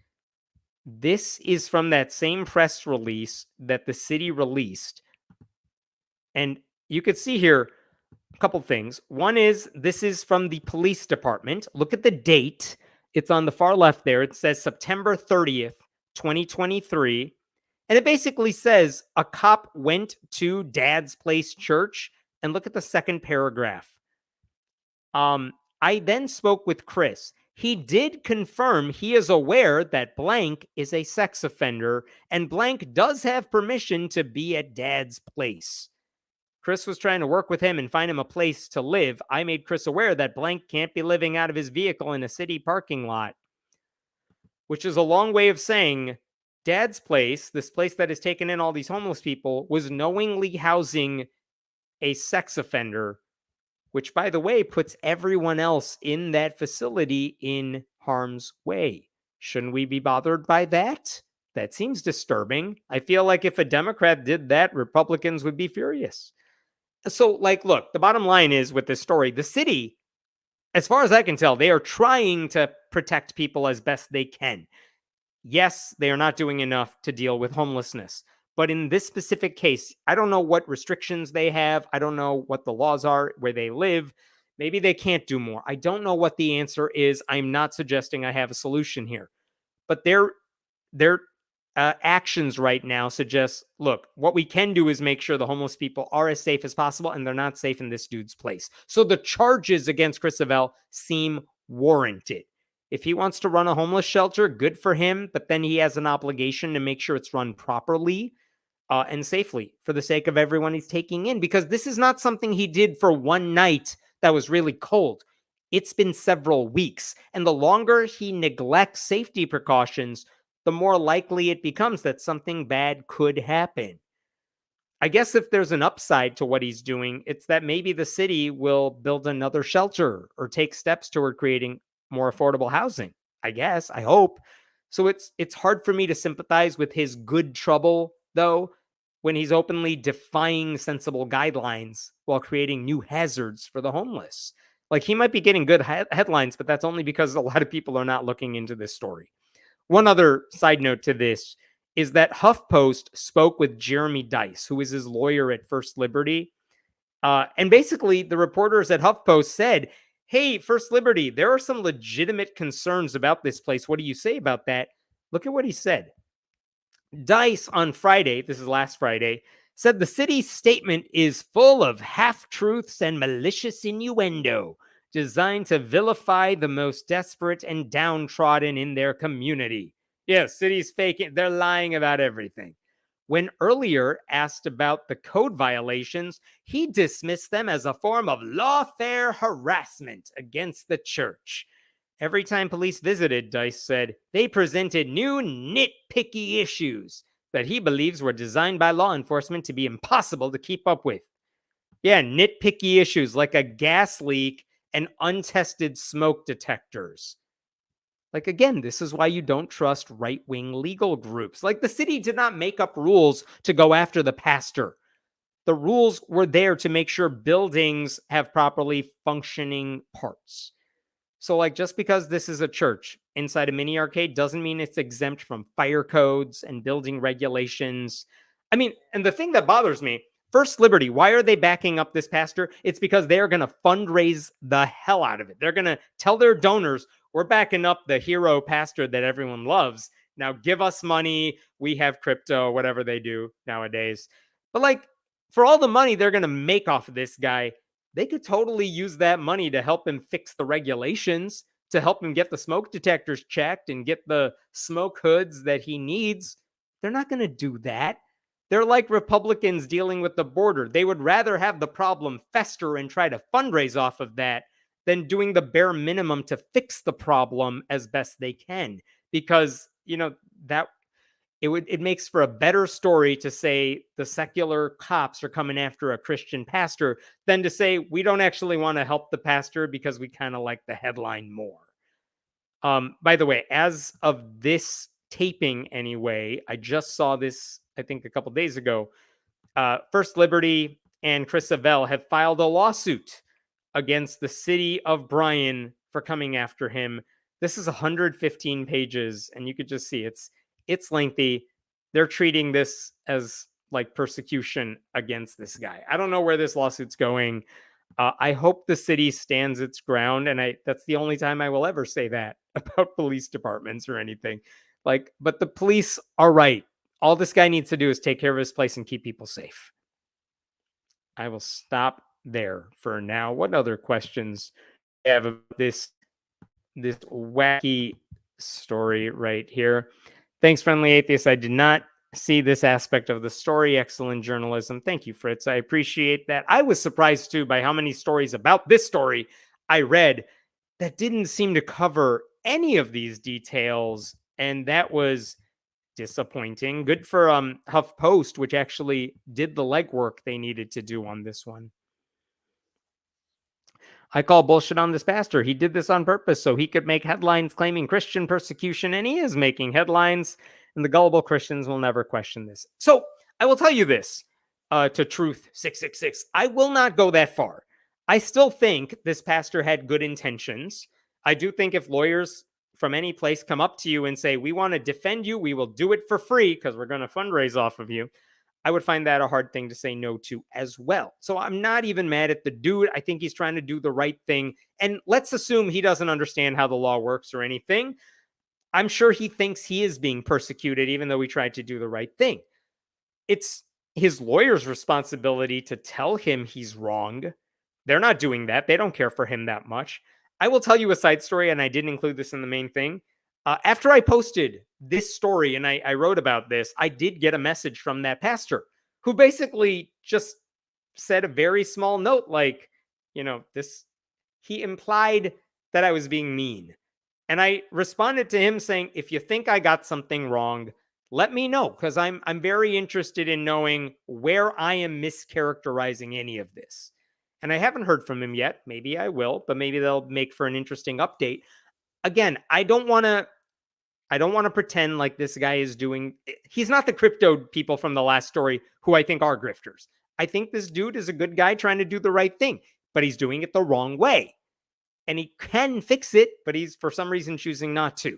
This is from that same press release that the city released. And you could see here a couple things. One is this is from the police department. Look at the date. It's on the far left there. It says September 30th, 2023. And it basically says a cop went to Dad's Place Church. And look at the second paragraph. I then spoke with Chris. He did confirm he is aware that blank is a sex offender and blank does have permission to be at Dad's place. Chris was trying to work with him and find him a place to live. I made Chris aware that blank can't be living out of his vehicle in a city parking lot, which is a long way of saying Dad's place, this place that has taken in all these homeless people, was knowingly housing a sex offender, which, by the way, puts everyone else in that facility in harm's way. Shouldn't we be bothered by that? That seems disturbing. I feel like if a Democrat did that, Republicans would be furious. So, like, look, the bottom line is with this story, the city, as far as I can tell, they are trying to protect people as best they can. Yes, they are not doing enough to deal with homelessness. But in this specific case, I don't know what restrictions they have. I don't know what the laws are where they live. Maybe they can't do more. I don't know what the answer is. I'm not suggesting I have a solution here. But their actions right now suggest, look, what we can do is make sure the homeless people are as safe as possible, and they're not safe in this dude's place. So the charges against Chris Avell seem warranted. If he wants to run a homeless shelter, good for him, but then he has an obligation to make sure it's run properly and safely for the sake of everyone he's taking in, because this is not something he did for one night that was really cold. It's been several weeks, and the longer he neglects safety precautions, the more likely it becomes that something bad could happen. I guess if there's an upside to what he's doing, it's that maybe the city will build another shelter or take steps toward creating more affordable housing. I guess, I hope. So it's hard for me to sympathize with his good trouble, though, when he's openly defying sensible guidelines while creating new hazards for the homeless. Like, he might be getting good headlines, but that's only because a lot of people are not looking into this story. One other side note to this is that HuffPost spoke with Jeremy Dice, who is his lawyer at First Liberty. And basically, the reporters at HuffPost said, hey, First Liberty, there are some legitimate concerns about this place. What do you say about that? Look at what he said. Dice on Friday, this is last Friday, said the city's statement is full of half-truths and malicious innuendo. designed to vilify the most desperate and downtrodden in their community. Yeah, city's faking, they're lying about everything. When earlier asked about the code violations, he dismissed them as a form of lawfare harassment against the church. Every time police visited, Dice said, they presented new nitpicky issues that he believes were designed by law enforcement to be impossible to keep up with. Yeah, nitpicky issues like a gas leak and untested smoke detectors. Like, again, this is why you don't trust right wing legal groups. Like, the city did not make up rules to go after the pastor. The rules were there to make sure buildings have properly functioning parts. So, like, just because this is a church inside a mini arcade doesn't mean it's exempt from fire codes and building regulations. I mean, and the thing that bothers me, First Liberty, why are they backing up this pastor? It's because they are going to fundraise the hell out of it. They're going to tell their donors, we're backing up the hero pastor that everyone loves. Now give us money. We have crypto, whatever they do nowadays. But like, for all the money they're going to make off of this guy, they could totally use that money to help him fix the regulations, to help him get the smoke detectors checked and get the smoke hoods that he needs. They're not going to do that. They're like Republicans dealing with the border. They would rather have the problem fester and try to fundraise off of that than doing the bare minimum to fix the problem as best they can. Because, that it makes for a better story to say the secular cops are coming after a Christian pastor than to say we don't actually want to help the pastor because we kind of like the headline more. By the way, as of this taping anyway, I just saw this, I think a couple days ago. First Liberty and Chris Savell have filed a lawsuit against the city of Bryan for coming after him. This is 115 pages, and you could just see it's lengthy. They're treating this as like persecution against this guy. I don't know where this lawsuit's going. I hope the city stands its ground, and that's the only time I will ever say that about police departments or anything. Like, but the police are right. All this guy needs to do is take care of his place and keep people safe. I will stop there for now. What other questions do you have about this wacky story right here? Thanks, Friendly Atheist. I did not see this aspect of the story. Excellent journalism. Thank you, Fritz. I appreciate that. I was surprised, too, by how many stories about this story I read that didn't seem to cover any of these details, and that was disappointing. Good for HuffPost, which actually did the legwork they needed to do on this one. I call bullshit on this pastor. He did this on purpose so he could make headlines claiming Christian persecution, and he is making headlines, and the gullible Christians will never question this. So I will tell you this, to Truth 666. I will not go that far. I still think this pastor had good intentions. I do think if lawyers from any place come up to you and say, we want to defend you, we will do it for free because we're going to fundraise off of you, I would find that a hard thing to say no to as well. So I'm not even mad at the dude. I think he's trying to do the right thing. And let's assume he doesn't understand how the law works or anything. I'm sure he thinks he is being persecuted, even though he tried to do the right thing. It's his lawyer's responsibility to tell him he's wrong. They're not doing that. They don't care for him that much. I will tell you a side story, and I didn't include this in the main thing. After I posted this story and I wrote about this, I did get a message from that pastor who basically just said a very small note like, he implied that I was being mean. And I responded to him saying, if you think I got something wrong, let me know, because I'm very interested in knowing where I am mischaracterizing any of this. And I haven't heard from him yet. Maybe I will, but maybe they'll make for an interesting update. Again, I don't want to pretend like this guy is doing. He's not the crypto people from the last story who I think are grifters. I think this dude is a good guy trying to do the right thing, but he's doing it the wrong way. And he can fix it, but he's for some reason choosing not to.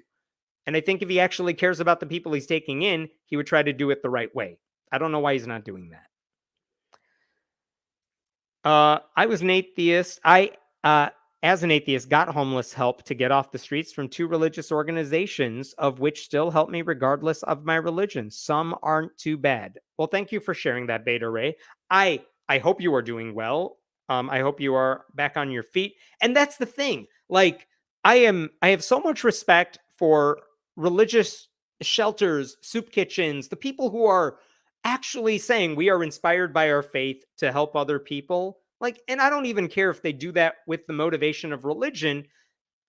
And I think if he actually cares about the people he's taking in, he would try to do it the right way. I don't know why he's not doing that. I was an atheist. As an atheist, got homeless help to get off the streets from 2 religious organizations, of which still help me regardless of my religion. Some aren't too bad. Well, thank you for sharing that, Beta Ray. I hope you are doing well. I hope you are back on your feet. And that's the thing. Like, I have so much respect for religious shelters, soup kitchens, the people who are actually saying we are inspired by our faith to help other people. Like, and I don't even care if they do that with the motivation of religion.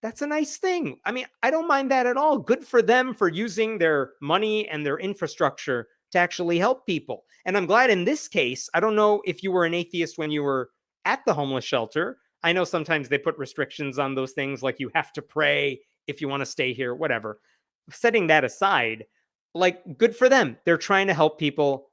That's a nice thing. I mean, I don't mind that at all. Good for them for using their money and their infrastructure to actually help people. And I'm glad in this case, I don't know if you were an atheist when you were at the homeless shelter. I know sometimes they put restrictions on those things, like you have to pray if you want to stay here, whatever. Setting that aside, like, good for them. They're trying to help people.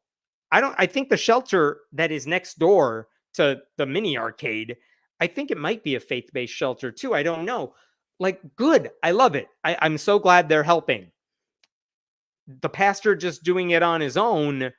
I think the shelter that is next door to the mini arcade, I think it might be a faith-based shelter too. I don't know. Like, good. I love it. I'm so glad they're helping. The pastor just doing it on his own,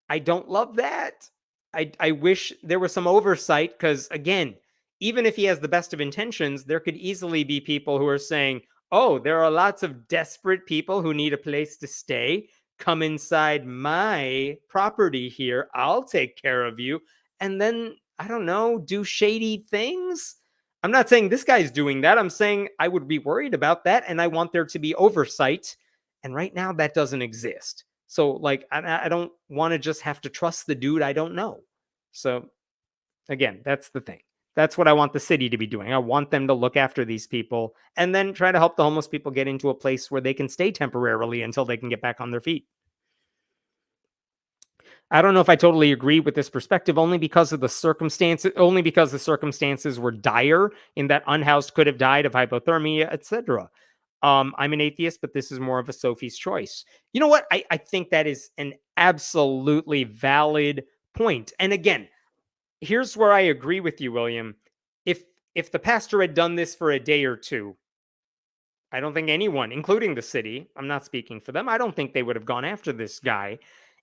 I don't love that. I wish there was some oversight because, again, even if he has the best of intentions, there could easily be people who are saying, oh, there are lots of desperate people who need a place to stay. Come inside my property here. I'll take care of you. And then, I don't know, do shady things. I'm not saying this guy's doing that. I'm saying I would be worried about that. And I want there to be oversight. And right now, that doesn't exist. So, like, I don't want to just have to trust the dude I don't know. So, again, that's the thing. That's what I want the city to be doing. I want them to look after these people and then try to help the homeless people get into a place where they can stay temporarily until they can get back on their feet. I don't know if I totally agree with this perspective, only because the circumstances were dire, in that unhoused could have died of hypothermia, etc. I'm an atheist, but this is more of a Sophie's choice. You know what? I think that is an absolutely valid point. And again, here's where I agree with you, William. If the pastor had done this for a day or two, I don't think anyone, including the city, I'm not speaking for them, I don't think they would have gone after this guy.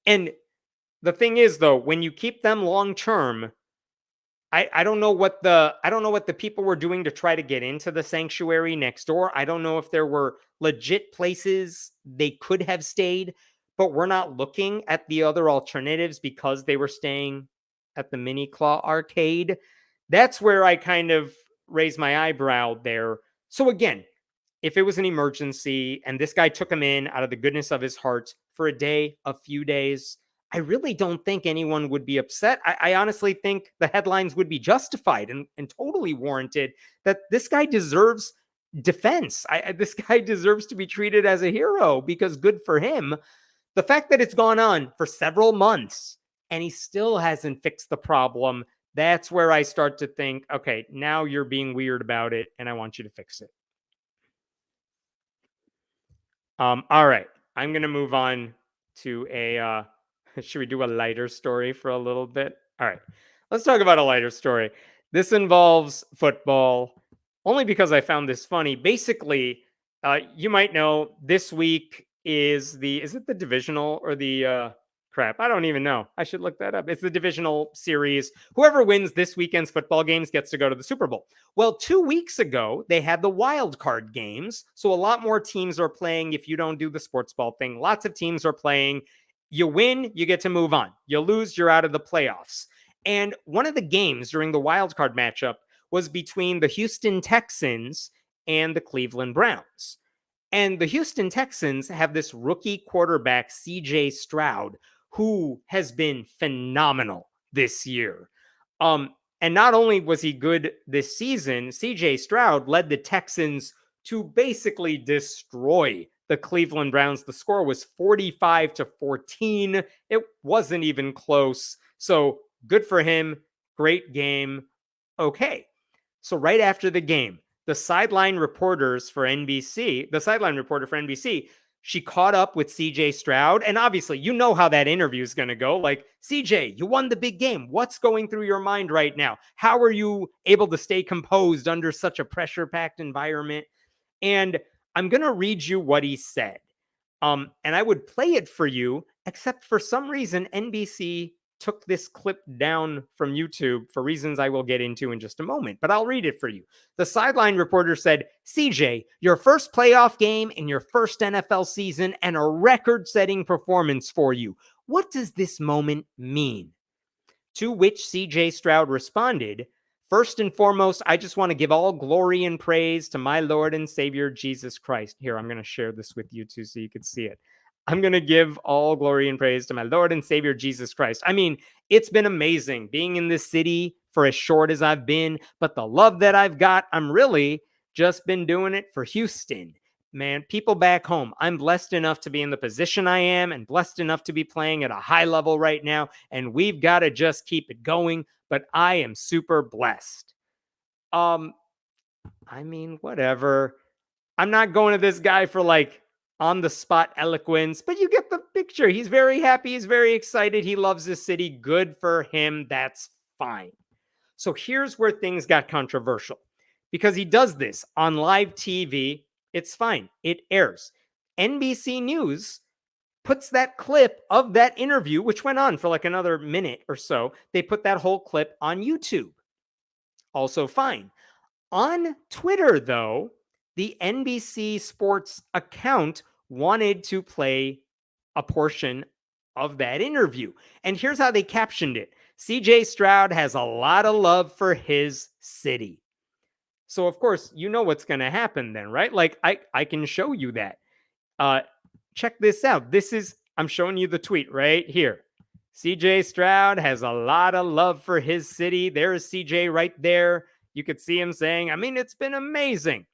And the thing is, though, when you keep them long term, I don't know what the people were doing to try to get into the sanctuary next door. I don't know if there were legit places they could have stayed, but we're not looking at the other alternatives because they were staying at the Mini Claw arcade. That's where I kind of raise my eyebrow there. So again, if it was an emergency and this guy took him in out of the goodness of his heart for a day, a few days, I really don't think anyone would be upset. I honestly think the headlines would be justified and totally warranted, that this guy deserves defense. This guy deserves to be treated as a hero, because good for him. The fact that it's gone on for several months and he still hasn't fixed the problem, that's where I start to think, okay, now you're being weird about it and I want you to fix it. All right. I'm going to move on to a should we do a lighter story for a little bit? All right. Let's talk about a lighter story. This involves football, only because I found this funny. Basically, you might know this week is it the divisional or the crap? I don't even know. I should look that up. It's the divisional series. Whoever wins this weekend's football games gets to go to the Super Bowl. Well, 2 weeks ago, they had the wild card games. So a lot more teams are playing if you don't do the sports ball thing. Lots of teams are playing. You win, you get to move on. You lose, you're out of the playoffs. And one of the games during the wild card matchup was between the Houston Texans and the Cleveland Browns. And the Houston Texans have this rookie quarterback, CJ Stroud, who has been phenomenal this year. And not only was he good this season, CJ Stroud led the Texans to basically destroy the Cleveland Browns. The score was 45-14. It wasn't even close. So good for him. Great game. Okay. So right after the game, the sideline reporter for NBC, she caught up with CJ Stroud. And obviously, you know how that interview is going to go. Like, CJ, you won the big game. What's going through your mind right now? How are you able to stay composed under such a pressure-packed environment? And I'm going to read you what he said. And I would play it for you, except for some reason, NBC took this clip down from YouTube for reasons I will get into in just a moment, but I'll read it for you. The sideline reporter said, CJ, your first playoff game in your first NFL season and a record-setting performance for you. What does this moment mean? To which CJ Stroud responded, "First and foremost, I just want to give all glory and praise to my Lord and Savior, Jesus Christ." Here, I'm going to share this with you too so you can see it. I'm going to give all glory and praise to my Lord and Savior, Jesus Christ. I mean, it's been amazing being in this city for as short as I've been, but the love that I've got, I'm really just been doing it for Houston. Man, people back home, I'm blessed enough to be in the position I am and blessed enough to be playing at a high level right now. And we've got to just keep it going. But I am super blessed. I mean, whatever. I'm not going to this guy for like on the spot eloquence, but you get the picture. He's very happy. He's very excited. He loves the city. Good for him. That's fine. So here's where things got controversial because he does this on live TV. It's fine. It airs. NBC News puts that clip of that interview, which went on for like another minute or so. They put that whole clip on YouTube. Also fine. On Twitter, though, the NBC Sports account wanted to play a portion of that interview. And here's how they captioned it. CJ Stroud has a lot of love for his city. So, of course, you know what's going to happen then, right? Like, I can show you that. Check this out. I'm showing you the tweet right here. CJ Stroud has a lot of love for his city. There's CJ right there. You could see him saying, I mean, it's been amazing.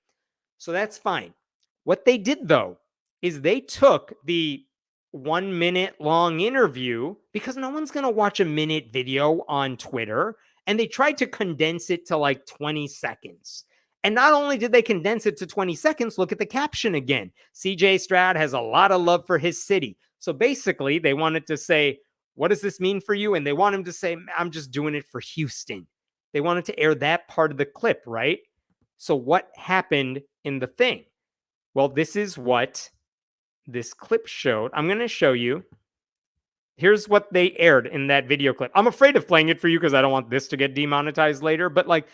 So that's fine. What they did, though, is they took the 1 minute long interview because no one's going to watch a minute video on Twitter. And they tried to condense it to like 20 seconds. And not only did they condense it to 20 seconds, look at the caption again. CJ Stroud has a lot of love for his city. So basically, they wanted to say, what does this mean for you? And they want him to say, I'm just doing it for Houston. They wanted to air that part of the clip, right? So what happened in the thing? Well, this is what this clip showed. I'm going to show you. Here's what they aired in that video clip. I'm afraid of playing it for you because I don't want this to get demonetized later. But like,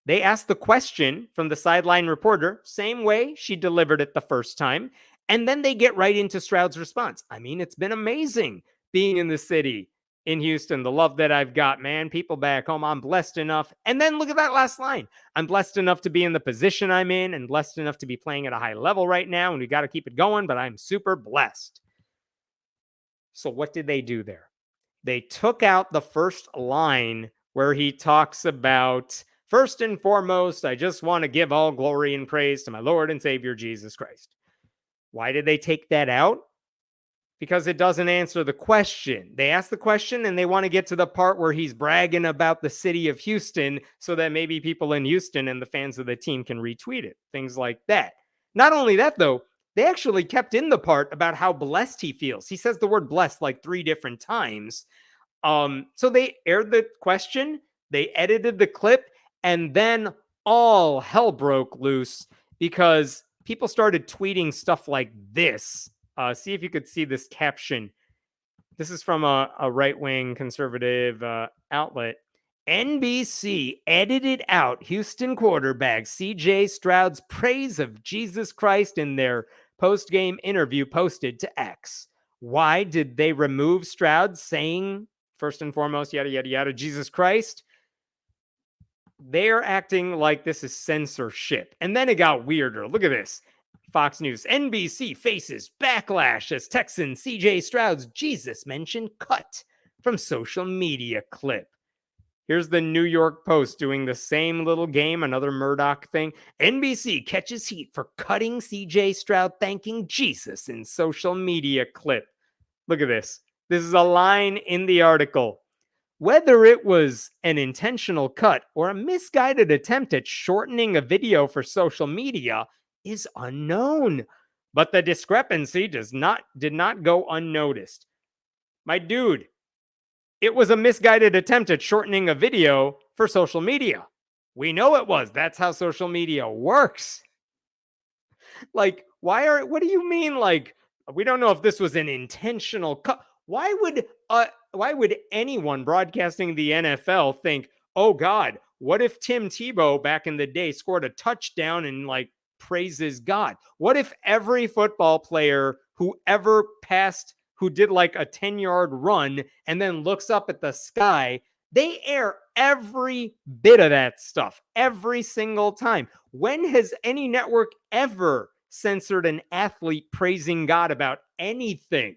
they asked the question from the sideline reporter, same way she delivered it the first time. And then they get right into Stroud's response. I mean, it's been amazing being in the city in Houston. The love that I've got, man. People back home, I'm blessed enough. And then look at that last line. I'm blessed enough to be in the position I'm in and blessed enough to be playing at a high level right now. And we got to keep it going, but I'm super blessed. So what did they do there? They took out the first line where he talks about, first and foremost, I just want to give all glory and praise to my Lord and Savior, Jesus Christ. Why did they take that out? Because it doesn't answer the question. They ask the question and they want to get to the part where he's bragging about the city of Houston so that maybe people in Houston and the fans of the team can retweet it. Things like that. Not only that, though, they actually kept in the part about how blessed he feels. He says the word blessed like 3 different times. So they aired the question, they edited the clip, and then all hell broke loose because people started tweeting stuff like this. See if you could see this caption. This is from a right-wing conservative outlet. NBC edited out Houston quarterback CJ Stroud's praise of Jesus Christ in their post-game interview posted to X. Why did they remove Stroud saying, first and foremost, yada, yada, yada, Jesus Christ? They're acting like this is censorship. And then it got weirder. Look at this. Fox News, NBC faces backlash as Texan CJ Stroud's Jesus mention cut from social media clip. Here's the New York Post doing the same little game, another Murdoch thing. NBC catches heat for cutting CJ Stroud thanking Jesus in social media clip. Look at this. This is a line in the article. Whether it was an intentional cut or a misguided attempt at shortening a video for social media is unknown, but the discrepancy did not go unnoticed. My dude, it was a misguided attempt at shortening a video for social media. We know it was. That's how social media works. Like, what do you mean? Like, we don't know if this was an intentional cut. Why would anyone broadcasting the NFL think, oh God, what if Tim Tebow back in the day scored a touchdown and like praises God? What if every football player who ever passed, who did like a 10-yard run and then looks up at the sky, They air every bit of that stuff every single time. When has any network ever censored an athlete praising God about anything?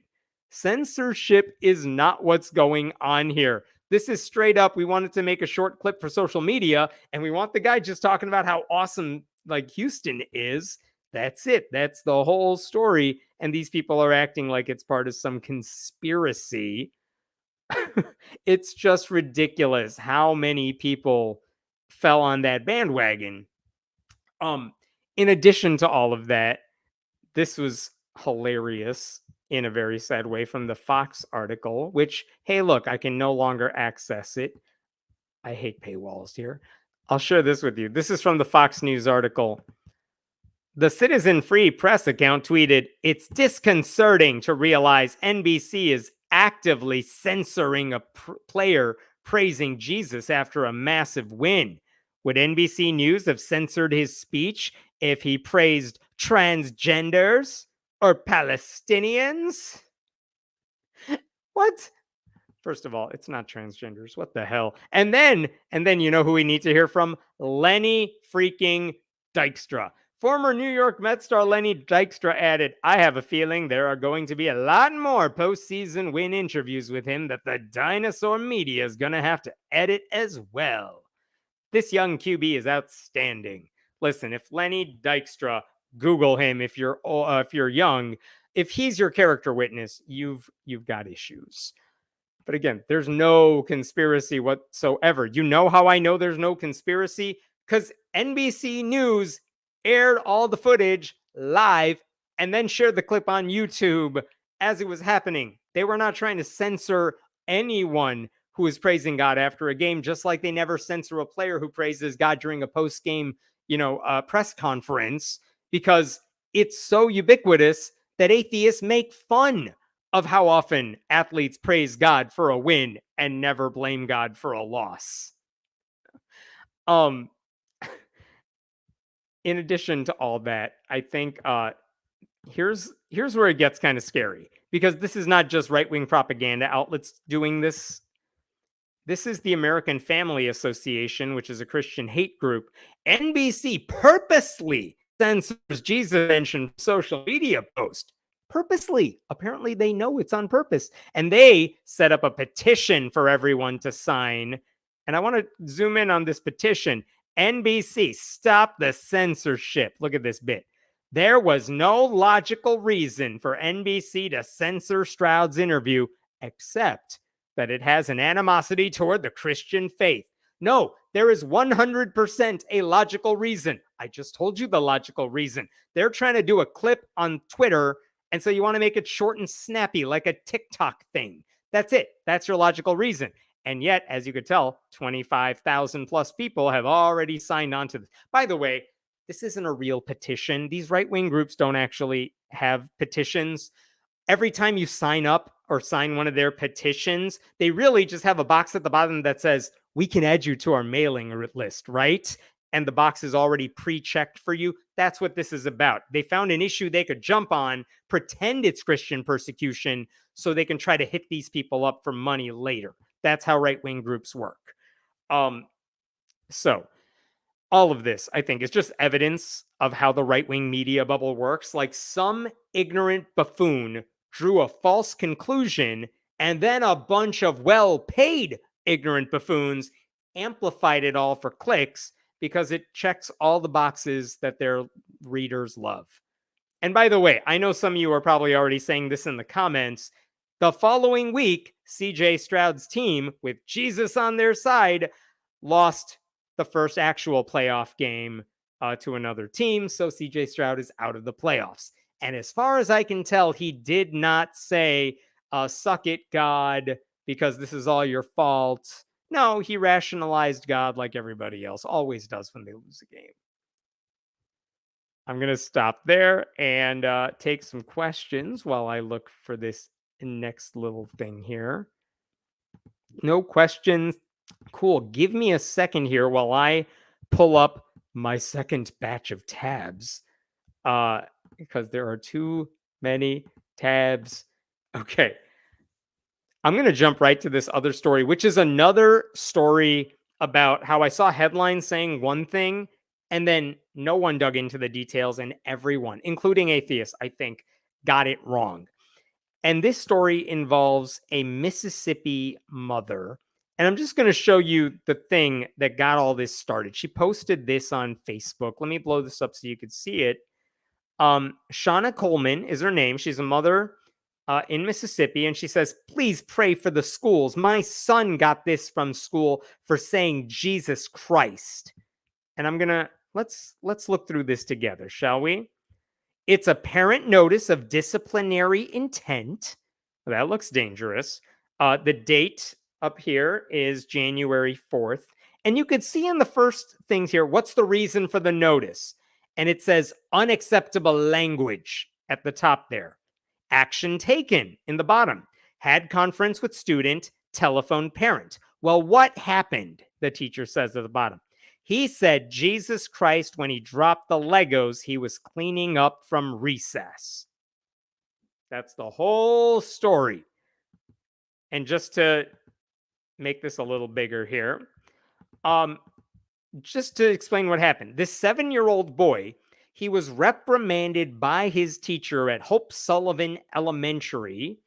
Censorship is not what's going on here. This is straight up. We wanted to make a short clip for social media, and we want the guy just talking about how awesome like Houston is. That's it. That's the whole story. And these people are acting like it's part of some conspiracy. It's just ridiculous how many people fell on that bandwagon. Um, in addition to all of that, this was hilarious in a very sad way from the Fox article, which, hey, look, I can no longer access it. I hate paywalls here. I'll share this with you. This is from the Fox News article. The Citizen Free Press account tweeted, "It's disconcerting to realize NBC is actively censoring a player praising Jesus after a massive win. Would NBC News have censored his speech if he praised transgenders or Palestinians?" What? First of all, it's not transgenders. What the hell? And then you know who we need to hear from? Lenny freaking Dykstra. Former New York Mets star Lenny Dykstra added, "I have a feeling there are going to be a lot more postseason win interviews with him that the dinosaur media is going to have to edit as well." This young QB is outstanding. Listen, if Lenny Dykstra, Google him if you're young, if he's your character witness, you've got issues. But again, there's no conspiracy whatsoever. You know how I know there's no conspiracy? Because NBC News aired all the footage live and then shared the clip on YouTube as it was happening. They were not trying to censor anyone who is praising God after a game, just like they never censor a player who praises God during a post-game, press conference, because it's so ubiquitous that atheists make fun of how often athletes praise God for a win and never blame God for a loss. In addition to all that, I think here's where it gets kind of scary, because this is not just right-wing propaganda outlets doing this. This is the American Family Association, which is a Christian hate group. NBC purposely censors Jesus mention social media post. Purposely. Apparently, they know it's on purpose. And they set up a petition for everyone to sign. And I want to zoom in on this petition. NBC, stop the censorship. Look at this bit. There was no logical reason for NBC to censor Stroud's interview, except that it has an animosity toward the Christian faith. No, there is 100% a logical reason. I just told you the logical reason. They're trying to do a clip on Twitter, and so you want to make it short and snappy like a TikTok thing. That's it. That's your logical reason. And yet, as you could tell, 25,000 plus people have already signed on to this. By the way, this isn't a real petition. These right-wing groups don't actually have petitions. Every time you sign up or sign one of their petitions, they really just have a box at the bottom that says, "We can add you to our mailing list," right? And the box is already pre-checked for you. That's what this is about. They found an issue they could jump on, pretend it's Christian persecution, so they can try to hit these people up for money later. That's how right-wing groups work. So all of this, I think, is just evidence of how the right-wing media bubble works. Like some ignorant buffoon drew a false conclusion, and then a bunch of well-paid ignorant buffoons amplified it all for clicks because it checks all the boxes that their readers love. And by the way, I know some of you are probably already saying this in the comments. The following week, CJ Stroud's team, with Jesus on their side, lost the first actual playoff game to another team. So CJ Stroud is out of the playoffs. And as far as I can tell, he did not say, "Suck it, God, because this is all your fault." No, he rationalized God like everybody else always does when they lose a game. I'm going to stop there and take some questions while I look for this next little thing here. No questions. Cool. Give me a second here while I pull up my second batch of tabs, because there are too many tabs. Okay. I'm going to jump right to this other story, which is another story about how I saw headlines saying one thing and then no one dug into the details, and everyone, including atheists, I think, got it wrong. And this story involves a Mississippi mother. And I'm just going to show you the thing that got all this started. She posted this on Facebook. Let me blow this up so you can see it. Shauna Coleman is her name. She's a mother in Mississippi, and she says, "Please pray for the schools. My son got this from school for saying Jesus Christ." And I'm gonna let's look through this together, shall we? It's a parent notice of disciplinary intent. That looks dangerous. The date up here is January 4th. And you could see in the first things here, what's the reason for the notice? And it says unacceptable language at the top there. Action taken in the bottom. Had conference with student, telephone parent. Well, what happened? The teacher says at the bottom. He said Jesus Christ, when he dropped the Legos, he was cleaning up from recess. That's the whole story. And just to make this a little bigger here, just to explain what happened, this 7-year-old boy, he was reprimanded by his teacher at Hope Sullivan Elementary.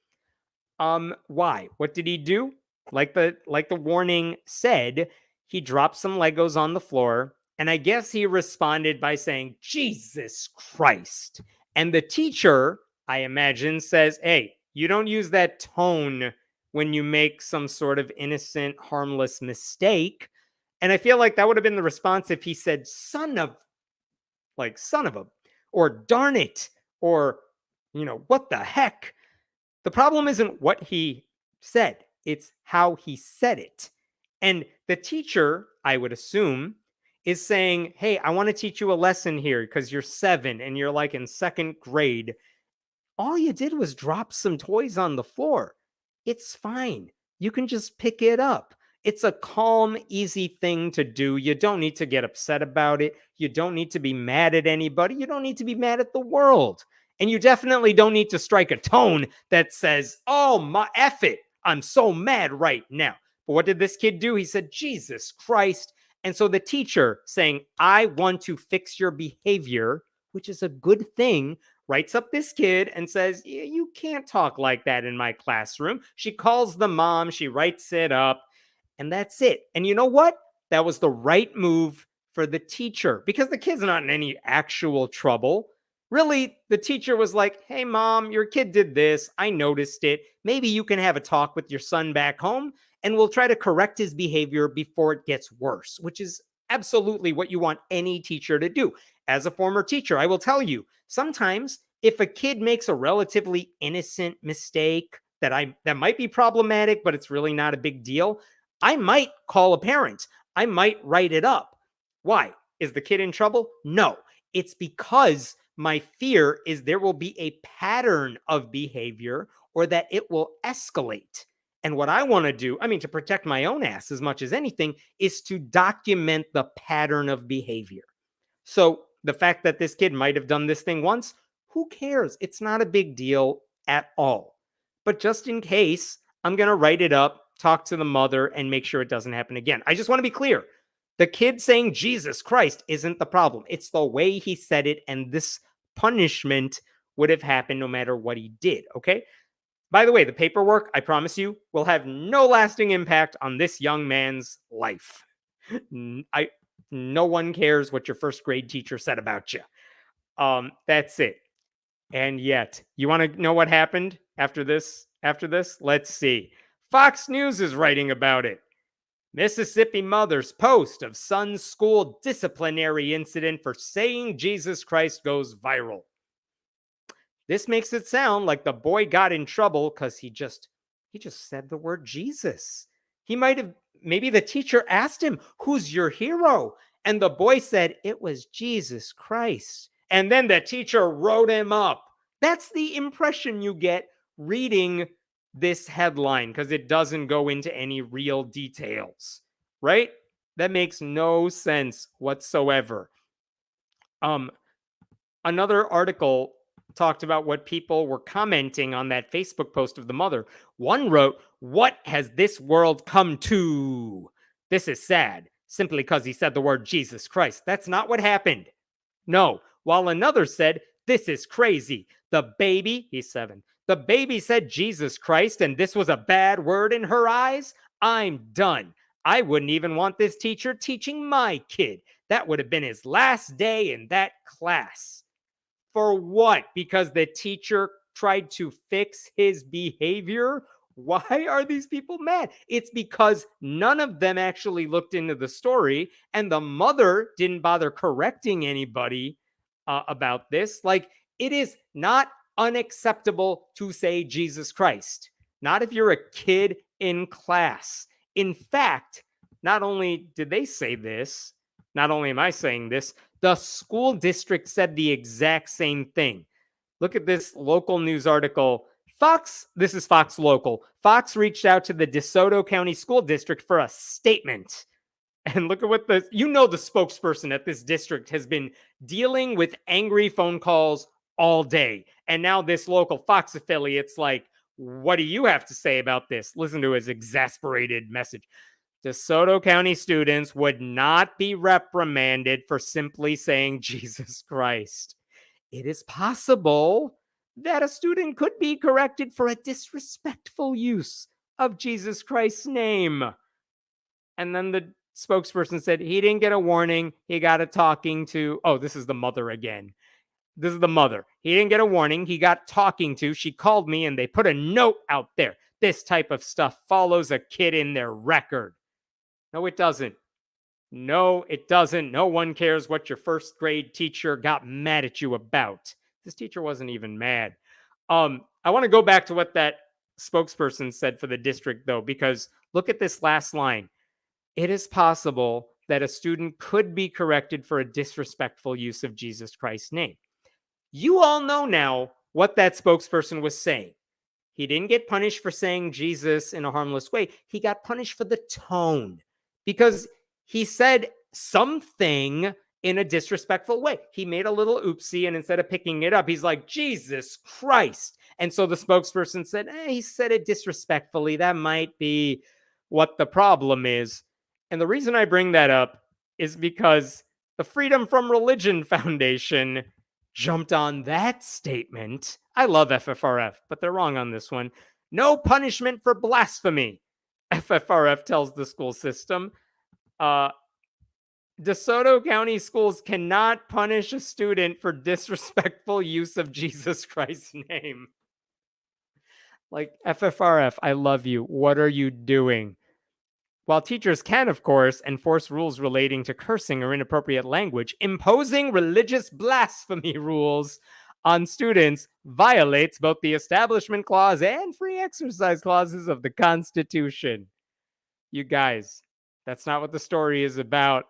Why? What did he do? Like the warning said, he dropped some Legos on the floor, and I guess he responded by saying, Jesus Christ. And the teacher, I imagine, says, hey, you don't use that tone when you make some sort of innocent, harmless mistake. And I feel like that would have been the response if he said, son of a, or darn it, or, what the heck? The problem isn't what he said, it's how he said it. And the teacher, I would assume, is saying, hey, I want to teach you a lesson here because you're 7 and you're like in 2nd grade. All you did was drop some toys on the floor. It's fine. You can just pick it up. It's a calm, easy thing to do. You don't need to get upset about it. You don't need to be mad at anybody. You don't need to be mad at the world. And you definitely don't need to strike a tone that says, oh, my F it. I'm so mad right now. But what did this kid do? He said, Jesus Christ. And so the teacher saying, I want to fix your behavior, which is a good thing, writes up this kid and says, you can't talk like that in my classroom. She calls the mom, she writes it up, and that's it. And you know what? That was the right move for the teacher because the kid's not in any actual trouble. Really, the teacher was like, hey, mom, your kid did this. I noticed it. Maybe you can have a talk with your son back home and we'll try to correct his behavior before it gets worse, which is absolutely what you want any teacher to do. As a former teacher, I will tell you, sometimes if a kid makes a relatively innocent mistake that might be problematic, but it's really not a big deal, I might call a parent. I might write it up. Why? Is the kid in trouble? No. It's because my fear is there will be a pattern of behavior or that it will escalate. And what I want to do, to protect my own ass as much as anything, is to document the pattern of behavior. So the fact that this kid might have done this thing once, who cares? It's not a big deal at all. But just in case, I'm going to write it up, talk to the mother, and make sure it doesn't happen again. I just want to be clear. The kid saying Jesus Christ isn't the problem. It's the way he said it, and this punishment would have happened no matter what he did, okay? By the way, the paperwork, I promise you, will have no lasting impact on this young man's life. No one cares what your 1st grade teacher said about you. That's it. And yet, you want to know what happened after this? Let's see. Fox News is writing about it. Mississippi mother's post of son's school disciplinary incident for saying Jesus Christ goes viral. This makes it sound like the boy got in trouble because he just said the word Jesus. Maybe the teacher asked him, who's your hero? And the boy said, it was Jesus Christ. And then the teacher wrote him up. That's the impression you get reading this headline because it doesn't go into any real details, right? That makes no sense whatsoever. Another article talked about what people were commenting on that Facebook post of the mother. One wrote, "What has this world come to? This is sad, simply because he said the word Jesus Christ. That's not what happened." No. While another said, "This is crazy. The baby," he's 7, "the baby said Jesus Christ, and this was a bad word in her eyes? I'm done. I wouldn't even want this teacher teaching my kid. That would have been his last day in that class." For what? Because the teacher tried to fix his behavior? Why are these people mad? It's because none of them actually looked into the story, and the mother didn't bother correcting anybody about this. Like, it is not unacceptable to say Jesus Christ, not if you're a kid in class. In fact, not only did they say this, not only am I saying this, the school district said the exact same thing. Look at this local news article. This is Fox Local. Fox reached out to the DeSoto County School District for a statement. And look at what the spokesperson at this district has been dealing with angry phone calls all day. And now this local Fox affiliate's like, "What do you have to say about this?" Listen to his exasperated message. DeSoto County students would not be reprimanded for simply saying Jesus Christ. It is possible that a student could be corrected for a disrespectful use of Jesus Christ's name. And then the spokesperson said he didn't get a warning. He got a talking to. Oh, this is the mother again. This is the mother. He didn't get a warning. He got talking to. She called me and they put a note out there. This type of stuff follows a kid in their record. No, it doesn't. No, it doesn't. No one cares what your first grade teacher got mad at you about. This teacher wasn't even mad. I want to go back to what that spokesperson said for the district, though, because look at this last line. It is possible that a student could be corrected for a disrespectful use of Jesus Christ's name. You all know now what that spokesperson was saying. He didn't get punished for saying Jesus in a harmless way. He got punished for the tone because he said something in a disrespectful way. He made a little oopsie, and instead of picking it up, he's like, "Jesus Christ." And so the spokesperson said, he said it disrespectfully. That might be what the problem is. And the reason I bring that up is because the Freedom from Religion Foundation jumped on that statement. I love FFRF, but they're wrong on this one. No punishment for blasphemy, FFRF tells the school system. DeSoto County schools cannot punish a student for disrespectful use of Jesus Christ's name. Like, FFRF, I love you. What are you doing? While teachers can, of course, enforce rules relating to cursing or inappropriate language, imposing religious blasphemy rules on students violates both the Establishment Clause and free exercise clauses of the Constitution. You guys, that's not what the story is about.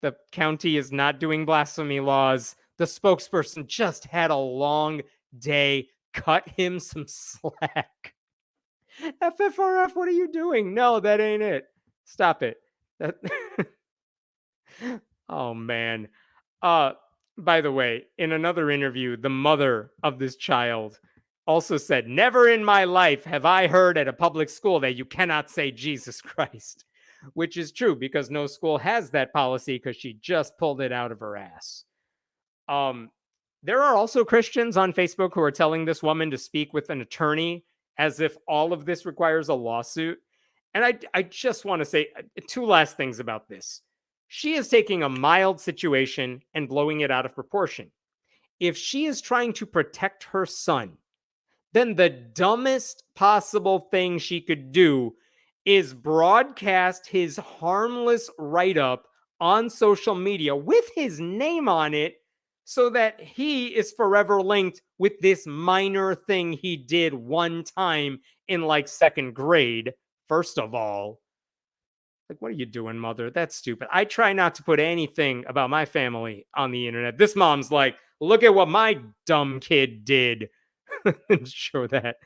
The county is not doing blasphemy laws. The spokesperson just had a long day. Cut him some slack. FFRF, what are you doing? No, that ain't it. Stop it. That Oh man. By the way, in another interview, the mother of this child also said, "Never in my life have I heard at a public school that you cannot say Jesus Christ," which is true because no school has that policy because she just pulled it out of her ass. There are also Christians on Facebook who are telling this woman to speak with an attorney as if all of this requires a lawsuit. And I just want to say two last things about this. She is taking a mild situation and blowing it out of proportion. If she is trying to protect her son, then the dumbest possible thing she could do is broadcast his harmless write-up on social media with his name on it so that he is forever linked with this minor thing he did one time in like second grade. First of all, like, what are you doing, mother? That's stupid. I try not to put anything about my family on the internet. This mom's like, "Look at what my dumb kid did." Show that.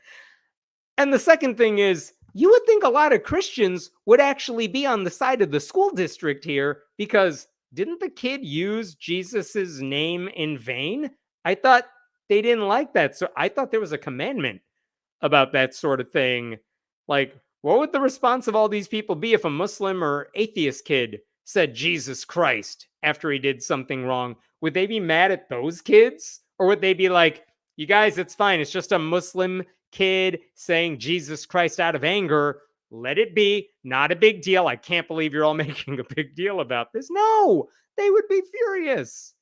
And the second thing is, you would think a lot of Christians would actually be on the side of the school district here because didn't the kid use Jesus's name in vain? I thought They didn't like that. So I thought there was a commandment about that sort of thing. Like, what would the response of all these people be if a Muslim or atheist kid said Jesus Christ after he did something wrong? Would they be mad at those kids? Or would they be like, you guys, it's fine. It's just a Muslim kid saying Jesus Christ out of anger. Let it be. Not a big deal. I can't believe you're all making a big deal about this. No, they would be furious.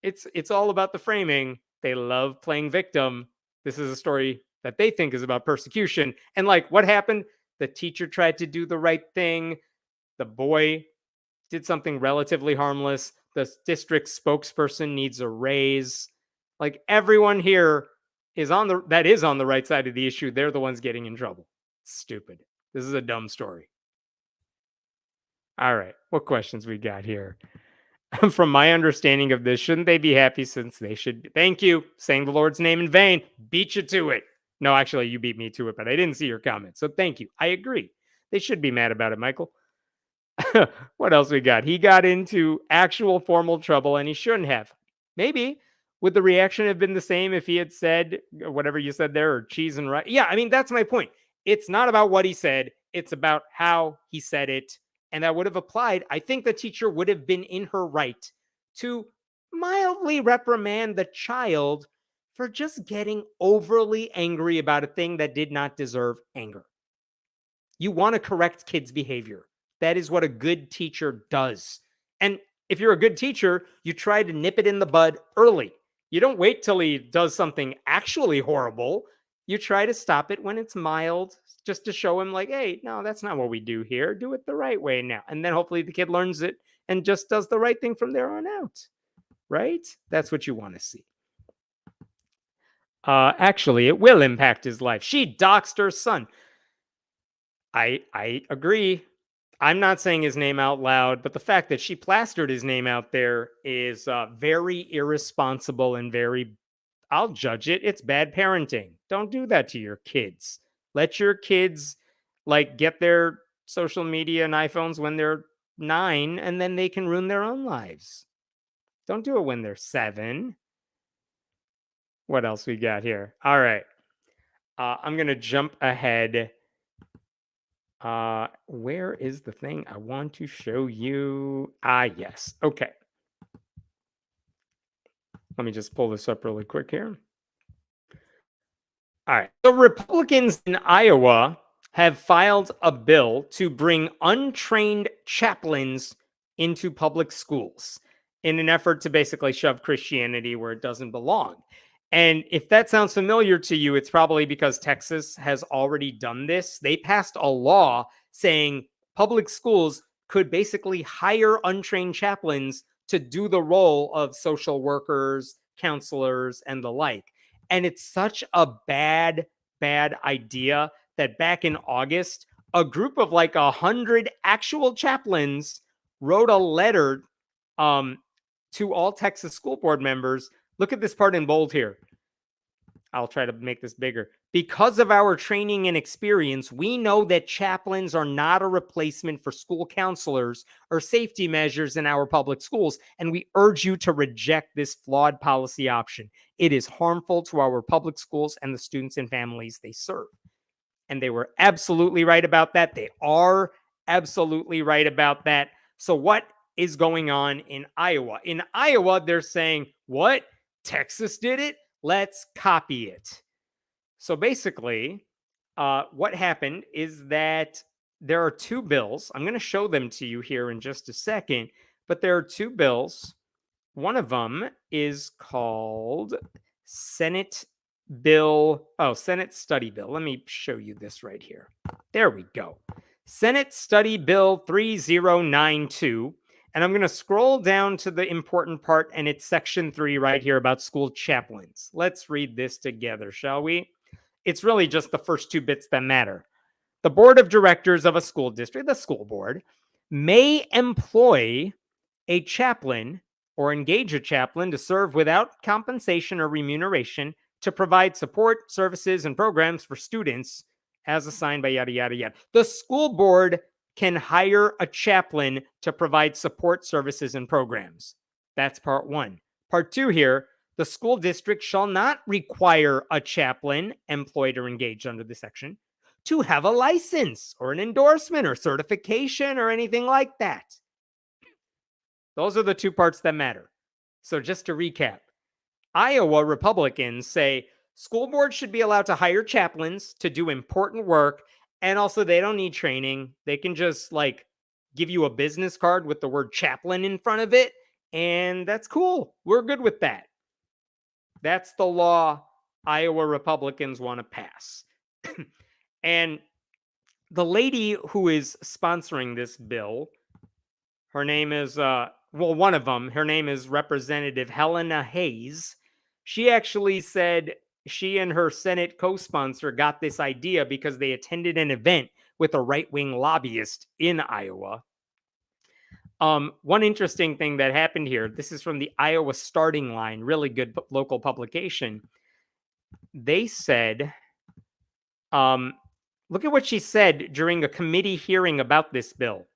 It's all about the framing. They love playing victim. This is a story that they think is about persecution. And like, what happened? The teacher tried to do the right thing. The boy did something relatively harmless. The district spokesperson needs a raise. Like, everyone here is on the right side of the issue. They're the ones getting in trouble. Stupid. This is a dumb story. All right. What questions we got here? From my understanding of this, shouldn't they be happy since they should? Thank you. Saying the Lord's name in vain. Beat you to it. No, actually, you beat me to it, but I didn't see your comment. So thank you. I agree. They should be mad about it, Michael. What else we got? He got into actual formal trouble and he shouldn't have. Maybe. Would the reaction have been the same if he had said whatever you said there, or cheese and rice? Yeah, I mean, that's my point. It's not about what he said, it's about how he said it. And that would have applied. I think the teacher would have been in her right to mildly reprimand the child for just getting overly angry about a thing that did not deserve anger. You want to correct kids' behavior. That is what a good teacher does. And if you're a good teacher, you try to nip it in the bud early. You don't wait till he does something actually horrible. You try to stop it when it's mild, just to show him, like, hey, no, that's not what we do here. Do it the right way now. And then hopefully the kid learns it and just does the right thing from there on out. Right? That's what you want to see. Actually, it will impact his life. She doxed her son. I agree. I'm not saying his name out loud, but the fact that she plastered his name out there is very irresponsible and very, I'll judge it. It's bad parenting. Don't do that to your kids. Let your kids like get their social media and iPhones when they're 9, and then they can ruin their own lives. Don't do it when they're 7. What else we got here? All right. I'm going to jump ahead. Where is the thing I want to show you? Yes. Okay. Let me just pull this up really quick here. All right. The Republicans in Iowa have filed a bill to bring untrained chaplains into public schools in an effort to basically shove Christianity where it doesn't belong. And if that sounds familiar to you, it's probably because Texas has already done this. They passed a law saying public schools could basically hire untrained chaplains to do the role of social workers, counselors, and the like. And it's such a bad idea that back in August, a group of like 100 actual chaplains wrote a letter to all Texas school board members. Look at this part in bold here. I'll try to make this bigger. Because of our training and experience, we know that chaplains are not a replacement for school counselors or safety measures in our public schools, and we urge you to reject this flawed policy option. It is harmful to our public schools and the students and families they serve. And they were absolutely right about that. They are absolutely right about that. So what is going on in Iowa? In Iowa, they're saying, what? Texas did it? Let's copy it. So basically, what happened is that there are 2 bills. I'm going to show them to you here in just a second, but there are 2 bills. One of them is called Senate Study Bill. Let me show you this right here. There we go. Senate Study Bill 3092. And I'm going to scroll down to the important part, and it's section 3 right here about school chaplains. Let's read this together, shall we? It's really just the first 2 bits that matter. The board of directors of a school district, the school board, may employ a chaplain or engage a chaplain to serve without compensation or remuneration to provide support, services, and programs for students as assigned by yada, yada, yada. The school board can hire a chaplain to provide support services and programs. That's part 1. Part 2 here, The school district shall not require a chaplain employed or engaged under this section to have a license or an endorsement or certification or anything like that. Those are the two parts that matter. So just to recap, Iowa Republicans say school boards should be allowed to hire chaplains to do important work. And also, they don't need training. They can just like give you a business card with the word chaplain in front of it. And that's cool. We're good with that. That's the law Iowa Republicans want to pass. And the lady who is sponsoring this bill, her name is, one of them, her name is Representative Helena Hayes. She actually said she and her Senate co-sponsor got this idea because they attended an event with a right-wing lobbyist in Iowa. One interesting thing that happened here, this is from the Iowa Starting Line, really good local publication. They said, look at what she said during a committee hearing about this bill.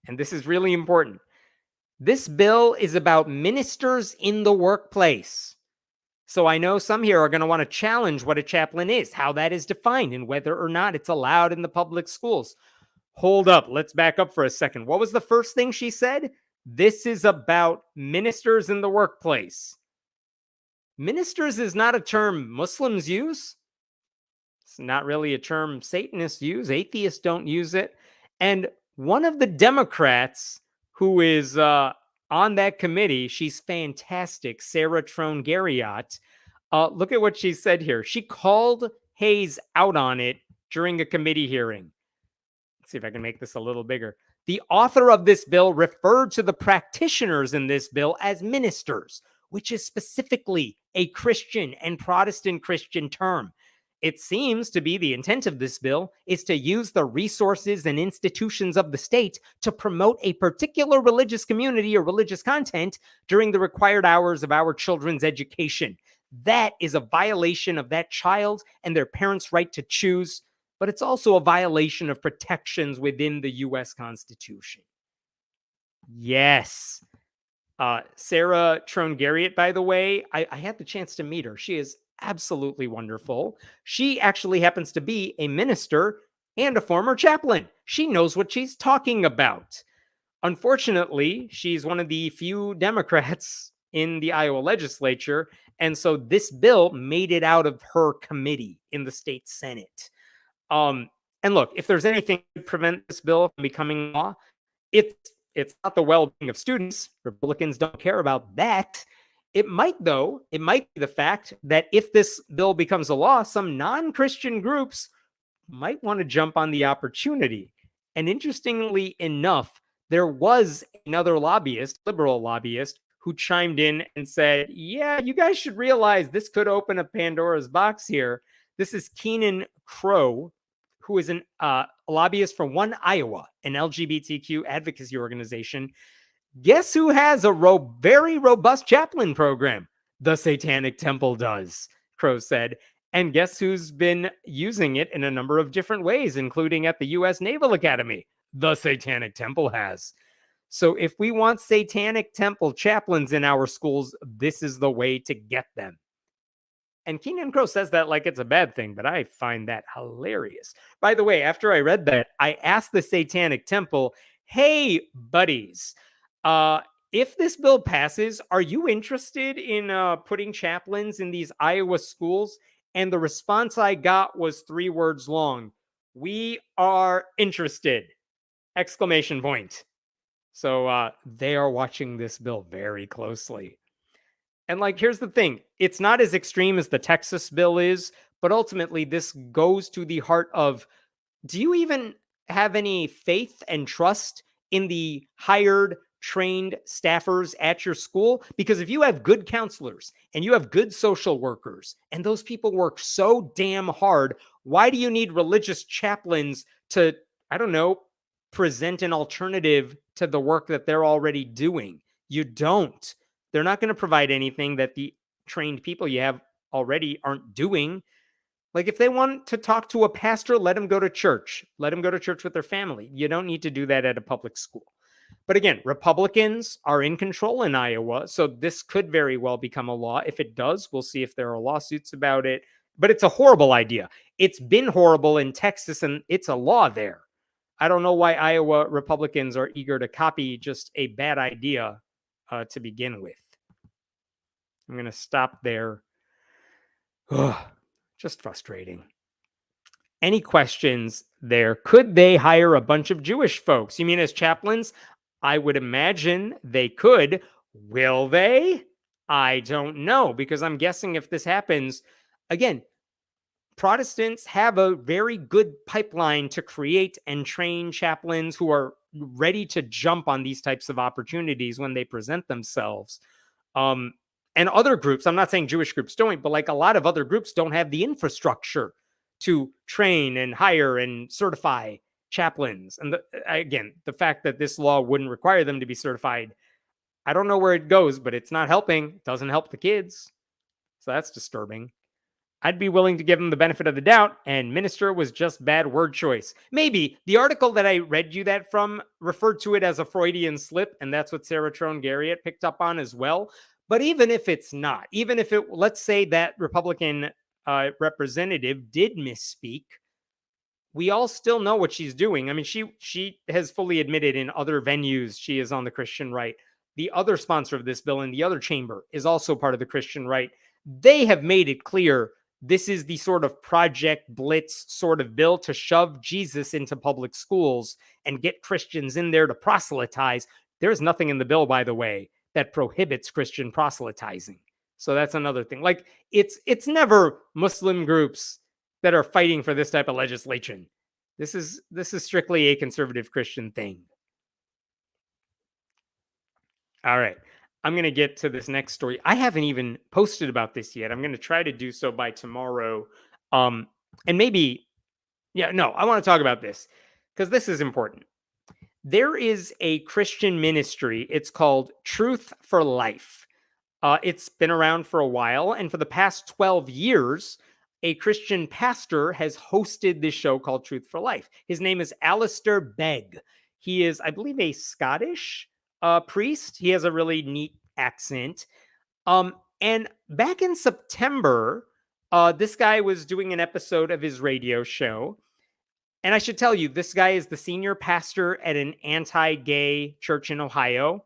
And this is really important. This bill is about ministers in the workplace. So I know some here are going to want to challenge what a chaplain is, how that is defined, and whether or not it's allowed in the public schools. Hold up. Let's back up for a second. What was the first thing she said? This is about ministers in the workplace. Ministers is not a term Muslims use. It's not really a term Satanists use. Atheists don't use it. And one of the Democrats who is on that committee, she's fantastic, Sarah Trone-Garriott. Look at what she said here. She called Hayes out on it during a committee hearing. Let's see if I can make this a little bigger. The author of this bill referred to the practitioners in this bill as ministers, which is specifically a Christian and Protestant Christian term. It seems to be the intent of this bill is to use the resources and institutions of the state to promote a particular religious community or religious content during the required hours of our children's education. That is a violation of that child and their parents' right to choose, but it's also a violation of protections within the U.S. Constitution. Yes. Sarah Trone-Garriott, by the way, I had the chance to meet her. She is absolutely wonderful. She actually happens to be a minister and a former chaplain. She knows what she's talking about. Unfortunately, she's one of the few Democrats in the Iowa legislature, and so this bill made it out of her committee in the state Senate. And look, if there's anything to prevent this bill from becoming law, it's not the well-being of students. Republicans don't care about that. It might, though. It might be the fact that if this bill becomes a law, some non-Christian groups might want to jump on the opportunity. And interestingly enough, there was another lobbyist, liberal lobbyist, who chimed in and said, yeah, you guys should realize this could open a Pandora's box here. This is Keenan Crow, who is a lobbyist for One Iowa, an LGBTQ advocacy organization. Guess who has a very robust chaplain program? The Satanic Temple does, Crow said. And guess who's been using it in a number of different ways, including at the U.S. Naval Academy? The Satanic Temple has. So if we want Satanic Temple chaplains in our schools, this is the way to get them. And Keenan Crow says that like it's a bad thing, but I find that hilarious. By the way, after I read that, I asked the Satanic Temple, hey, buddies, if this bill passes, are you interested in putting chaplains in these Iowa schools? And the response I got was 3 words long. We are interested! Exclamation point. So they are watching this bill very closely. And like, here's the thing. It's not as extreme as the Texas bill is, but ultimately this goes to the heart of, do you even have any faith and trust in the hired, trained staffers at your school? Because if you have good counselors and you have good social workers and those people work so damn hard, why do you need religious chaplains to, I don't know, present an alternative to the work that they're already doing? You don't. They're not going to provide anything that the trained people you have already aren't doing. Like, if they want to talk to a pastor, let them go to church. Let them go to church with their family. You don't need to do that at a public school. But again, Republicans are in control in Iowa, so this could very well become a law. If it does, we'll see if there are lawsuits about it. But it's a horrible idea. It's been horrible in Texas, and it's a law there. I don't know why Iowa Republicans are eager to copy just a bad idea to begin with. I'm going to stop there. Just frustrating. Any questions there? Could they hire a bunch of Jewish folks? You mean as chaplains? I would imagine they could. Will they? I don't know, because I'm guessing if this happens, again, Protestants have a very good pipeline to create and train chaplains who are ready to jump on these types of opportunities when they present themselves. And other groups, I'm not saying Jewish groups don't, but like a lot of other groups don't have the infrastructure to train and hire and certify chaplains. And again, the fact that this law wouldn't require them to be certified, I don't know where it goes, but it's not helping. It doesn't help the kids. So that's disturbing. I'd be willing to give him the benefit of the doubt, and minister was just bad word choice. Maybe the article that I read you that from referred to it as a Freudian slip, and that's what Sarah Trone Garriott picked up on as well. But even if it's not, even if it, let's say that Republican representative did misspeak, we all still know what she's doing. I mean, she has fully admitted in other venues she is on the Christian right. The other sponsor of this bill in the other chamber is also part of the Christian right. They have made it clear this is the sort of Project Blitz sort of bill to shove Jesus into public schools and get Christians in there to proselytize. There's nothing in the bill, by the way, that prohibits Christian proselytizing. So that's another thing. Like it's never Muslim groups that are fighting for this type of legislation. This is strictly a conservative Christian thing. All right. I'm going to get to this next story. I haven't even posted about this yet. I'm going to try to do so by tomorrow. And maybe, I want to talk about this because this is important. There is a Christian ministry. It's called Truth for Life. It's been around for a while. And for the past 12 years, a Christian pastor has hosted this show called Truth for Life. His name is Alistair Begg. He is, I believe, a Scottish priest. He has a really neat accent. And back in September, this guy was doing an episode of his radio show. And I should tell you, this guy is the senior pastor at an anti-gay church in Ohio.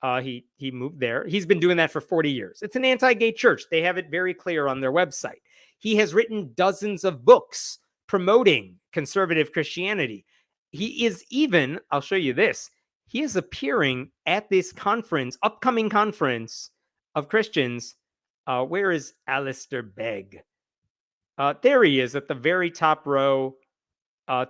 He moved there. He's been doing that for 40 years. It's an anti-gay church. They have it very clear on their website. He has written dozens of books promoting conservative Christianity. He is even, I'll show you this, he is appearing at this conference, upcoming conference of Christians. Where is Alistair Begg? There he is at the very top row.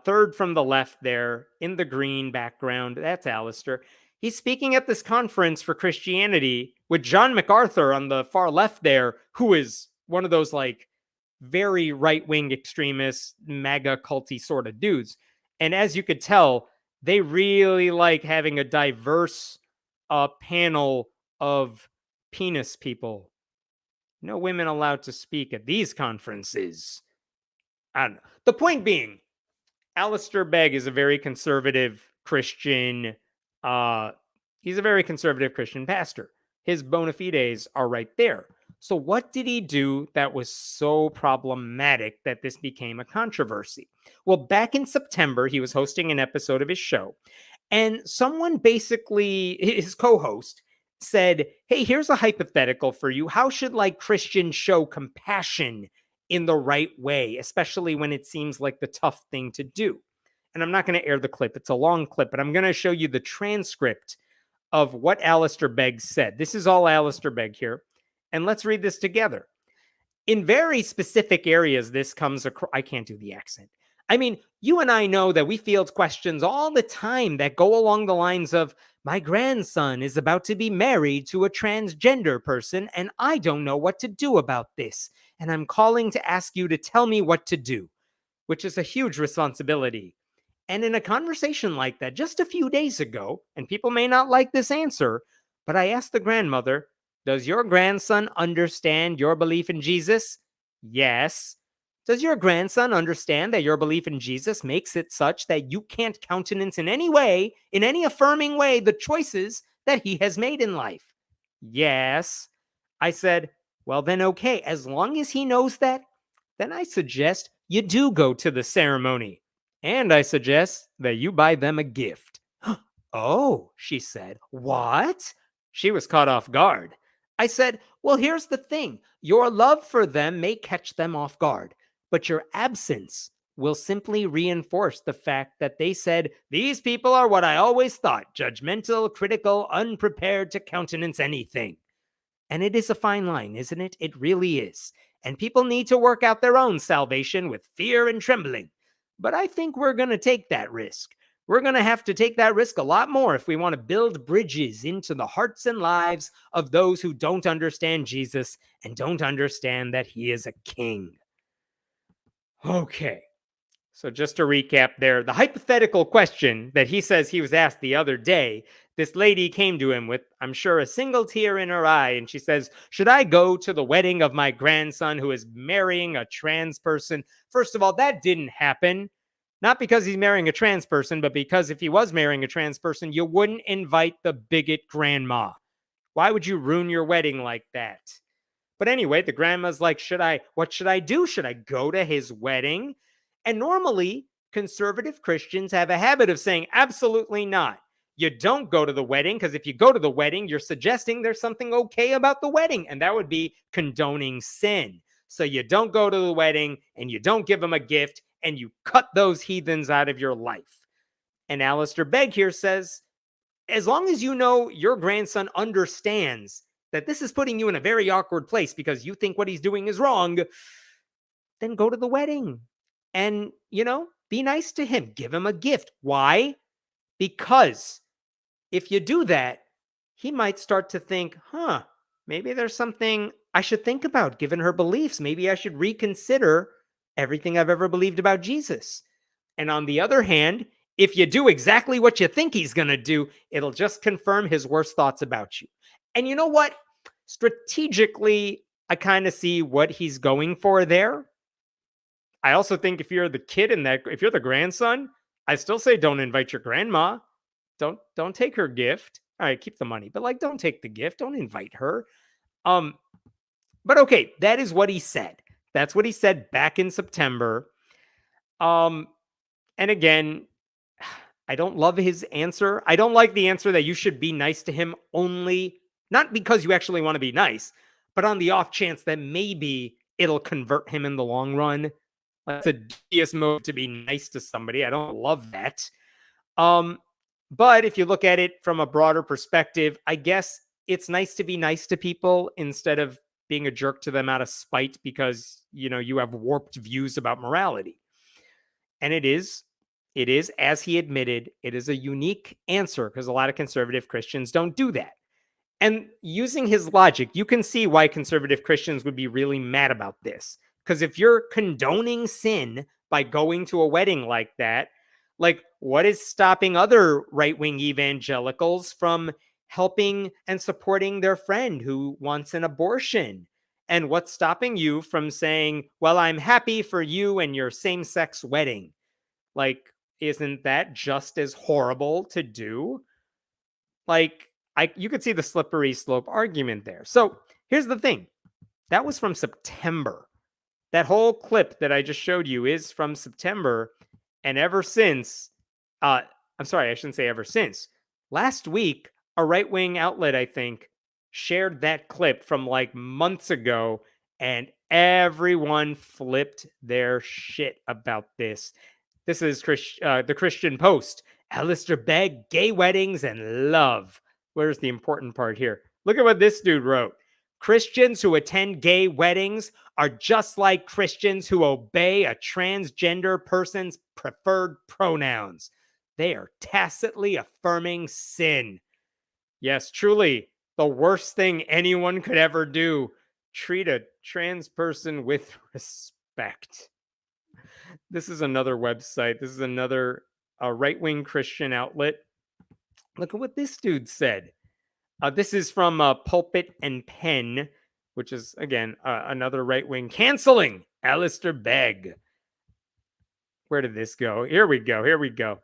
Third from the left there in the green background. That's Alistair. He's speaking at this conference for Christianity with John MacArthur on the far left there, who is one of those like very right-wing extremist, MAGA culty sort of dudes. And as you could tell, they really like having a diverse panel of penis people. No women allowed to speak at these conferences. I don't know. The point being, Alistair Begg is a very conservative Christian. He's a very conservative Christian pastor. His bona fides are right there. So what did he do that was so problematic that this became a controversy? Well, back in September, he was hosting an episode of his show, and someone basically, his co-host, said, hey, here's a hypothetical for you. How should like Christians show compassion in the right way, especially when it seems like the tough thing to do? And I'm not going to air the clip. It's a long clip, but I'm going to show you the transcript of what Alistair Begg said. This is all Alistair Begg here. And let's read this together. In very specific areas, this comes across. I can't do the accent. I mean, you and I know that we field questions all the time that go along the lines of, my grandson is about to be married to a transgender person, and I don't know what to do about this. And I'm calling to ask you to tell me what to do, which is a huge responsibility. And in a conversation like that, just a few days ago, and people may not like this answer, but I asked the grandmother, does your grandson understand your belief in Jesus? Yes. Does your grandson understand that your belief in Jesus makes it such that you can't countenance in any way, in any affirming way, the choices that he has made in life? Yes. I said, well, then okay. As long as he knows that, then I suggest you do go to the ceremony. And I suggest that you buy them a gift. Oh, she said. What? She was caught off guard. I said, well, here's the thing. Your love for them may catch them off guard, but your absence will simply reinforce the fact that they said, these people are what I always thought, judgmental, critical, unprepared to countenance anything. And it is a fine line, isn't it? It really is. And people need to work out their own salvation with fear and trembling. But I think we're going to take that risk. We're going to have to take that risk a lot more if we want to build bridges into the hearts and lives of those who don't understand Jesus and don't understand that he is a king. Okay. So just to recap there, the hypothetical question that he says he was asked the other day, this lady came to him with, I'm sure, a single tear in her eye, and she says, should I go to the wedding of my grandson who is marrying a trans person? First of all, that didn't happen. Not because he's marrying a trans person, but because if he was marrying a trans person, you wouldn't invite the bigot grandma. Why would you ruin your wedding like that? But anyway, the grandma's like, what should I do? Should I go to his wedding? And normally, conservative Christians have a habit of saying, absolutely not. You don't go to the wedding, because if you go to the wedding, you're suggesting there's something okay about the wedding, and that would be condoning sin. So you don't go to the wedding, and you don't give them a gift, and you cut those heathens out of your life. And Alistair Begg here says, as long as you know your grandson understands that this is putting you in a very awkward place because you think what he's doing is wrong, then go to the wedding and, be nice to him. Give him a gift. Why? Because if you do that, he might start to think, maybe there's something I should think about given her beliefs. Maybe I should reconsider everything I've ever believed about Jesus. And on the other hand, if you do exactly what you think he's going to do, it'll just confirm his worst thoughts about you. And you know what? Strategically, I kind of see what he's going for there. I also think if you're the kid in that, if you're the grandson, I still say don't invite your grandma. Don't take her gift. All right, keep the money, but don't take the gift. Don't invite her. But okay, that is what he said. That's what he said back in September. And again, I don't love his answer. I don't like the answer that you should be nice to him only, not because you actually want to be nice, but on the off chance that maybe it'll convert him in the long run. That's a devious move to be nice to somebody. I don't love that. But if you look at it from a broader perspective, I guess it's nice to be nice to people instead of being a jerk to them out of spite because, you have warped views about morality. And it is, as he admitted, it is a unique answer because a lot of conservative Christians don't do that. And using his logic, you can see why conservative Christians would be really mad about this. Because if you're condoning sin by going to a wedding like that, what is stopping other right-wing evangelicals from helping and supporting their friend who wants an abortion? And what's stopping you from saying, well, I'm happy for you and your same-sex wedding? Isn't that just as horrible to do? You could see the slippery slope argument there. So here's the thing. That was from September. That whole clip that I just showed you is from September. And ever since, I'm sorry, I shouldn't say ever since. Last week, a right-wing outlet, I think, shared that clip from months ago, and everyone flipped their shit about this. This is the Christian Post. Alistair Begg, gay weddings and love. Where's the important part here? Look at what this dude wrote. Christians who attend gay weddings are just like Christians who obey a transgender person's preferred pronouns. They are tacitly affirming sin. Yes, truly, the worst thing anyone could ever do. Treat a trans person with respect. This is another website. This is another right-wing Christian outlet. Look at what this dude said. This is from Pulpit and Pen, which is, again, another right-wing canceling Alistair Begg. Where did this go? Here we go. Here we go.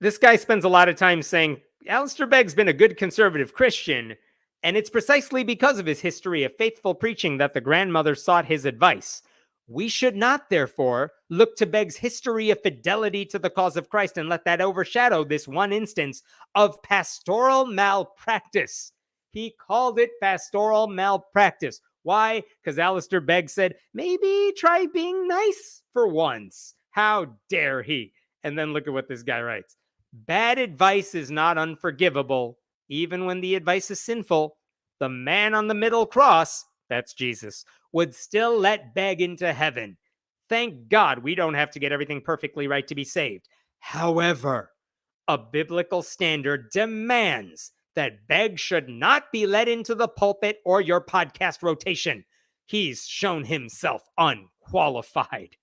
This guy spends a lot of time saying Alistair Begg's been a good conservative Christian, and it's precisely because of his history of faithful preaching that the grandmother sought his advice. We should not, therefore, look to Begg's history of fidelity to the cause of Christ and let that overshadow this one instance of pastoral malpractice. He called it pastoral malpractice. Why? Because Alistair Begg said, maybe try being nice for once. How dare he? And then look at what this guy writes. Bad advice is not unforgivable, even when the advice is sinful. The man on the middle cross, that's Jesus, would still let Begg into heaven. Thank God we don't have to get everything perfectly right to be saved. However, a biblical standard demands that Begg should not be let into the pulpit or your podcast rotation. He's shown himself unqualified.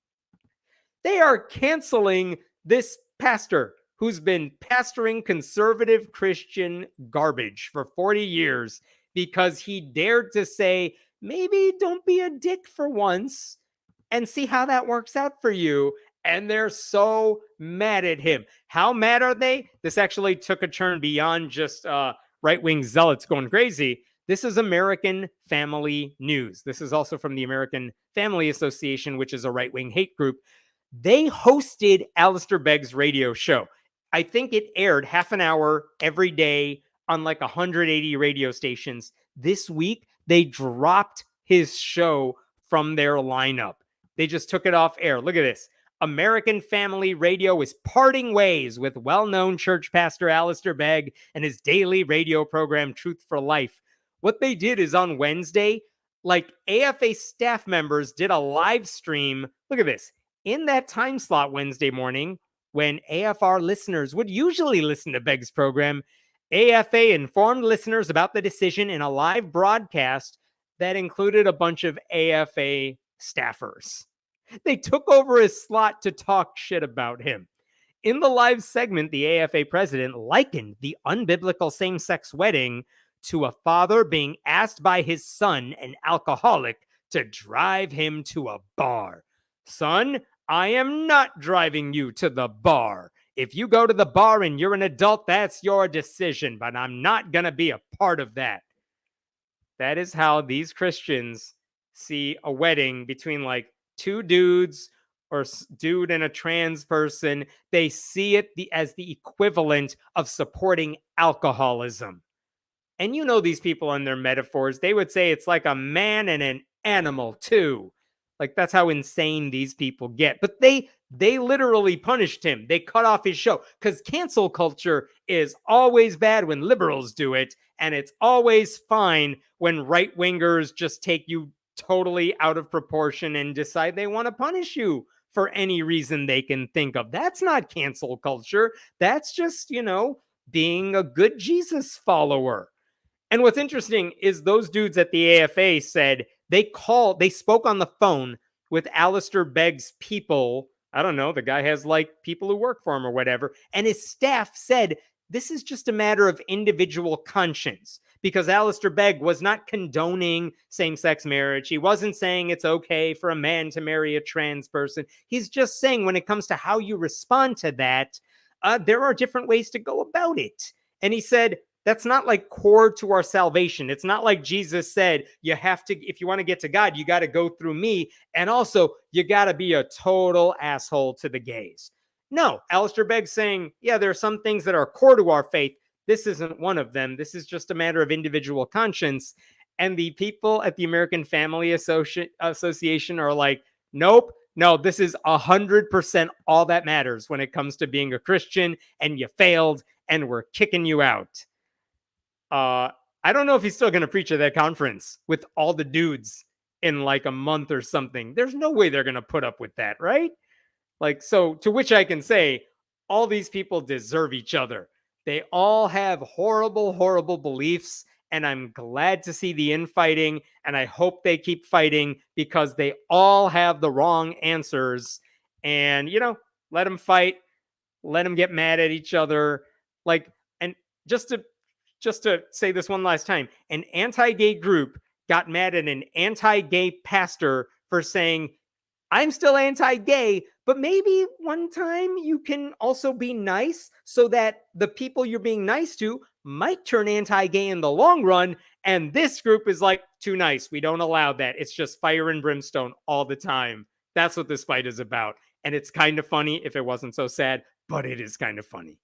They are canceling this pastor who's been pastoring conservative Christian garbage for 40 years because he dared to say, maybe don't be a dick for once and see how that works out for you. And they're so mad at him. How mad are they? This actually took a turn beyond just right-wing zealots going crazy. This is American Family News. This is also from the American Family Association, which is a right-wing hate group. They hosted Alistair Begg's radio show. I think it aired half an hour every day on like 180 radio stations. This week, they dropped his show from their lineup. They just took it off air. Look at this. American Family Radio is parting ways with well-known church pastor Alistair Begg and his daily radio program, Truth for Life. What they did is on Wednesday, like AFA staff members did a live stream. Look at this. In that time slot Wednesday morning, when AFR listeners would usually listen to Begg's program, AFA informed listeners about the decision in a live broadcast that included a bunch of AFA staffers. They took over his slot to talk shit about him. In the live segment, the AFA president likened the unbiblical same-sex wedding to a father being asked by his son, an alcoholic, to drive him to a bar. Son, I am not driving you to the bar. If you go to the bar and you're an adult, that's your decision, but I'm not going to be a part of that. That is how these Christians see a wedding between like two dudes or dude and a trans person. They see it as the equivalent of supporting alcoholism. And you know these people and their metaphors. They would say it's like a man and an animal too. Like that's how insane these people get. But they literally punished him. They cut off his show because cancel culture is always bad when liberals do it. And it's always fine when right-wingers just take you totally out of proportion and decide they want to punish you for any reason they can think of. That's not cancel culture. That's just, being a good Jesus follower. And what's interesting is those dudes at the AFA said they spoke on the phone with Alistair Begg's people. I don't know, the guy has like people who work for him or whatever. And his staff said this is just a matter of individual conscience because Alistair Begg was not condoning same-sex marriage. He wasn't saying it's okay for a man to marry a trans person. He's just saying when it comes to how you respond to that, there are different ways to go about it. And he said, that's not like core to our salvation. It's not like Jesus said, you have to, if you want to get to God, you got to go through me. And also, you got to be a total asshole to the gays. No, Alistair Begg's saying, yeah, there are some things that are core to our faith. This isn't one of them. This is just a matter of individual conscience. And the people at the American Family Association are like, nope, no, this is 100% all that matters when it comes to being a Christian, and you failed, and we're kicking you out. I don't know if he's still going to preach at that conference with all the dudes in like a month or something. There's no way they're going to put up with that, right? Like, so to which I can say, all these people deserve each other. They all have horrible, horrible beliefs, and I'm glad to see the infighting, and I hope they keep fighting because they all have the wrong answers. And, let them fight, let them get mad at each other. Like, and just to say this one last time, an anti-gay group got mad at an anti-gay pastor for saying, I'm still anti-gay, but maybe one time you can also be nice so that the people you're being nice to might turn anti-gay in the long run. And this group is like, too nice. We don't allow that. It's just fire and brimstone all the time. That's what this fight is about. And it's kind of funny if it wasn't so sad, but it is kind of funny.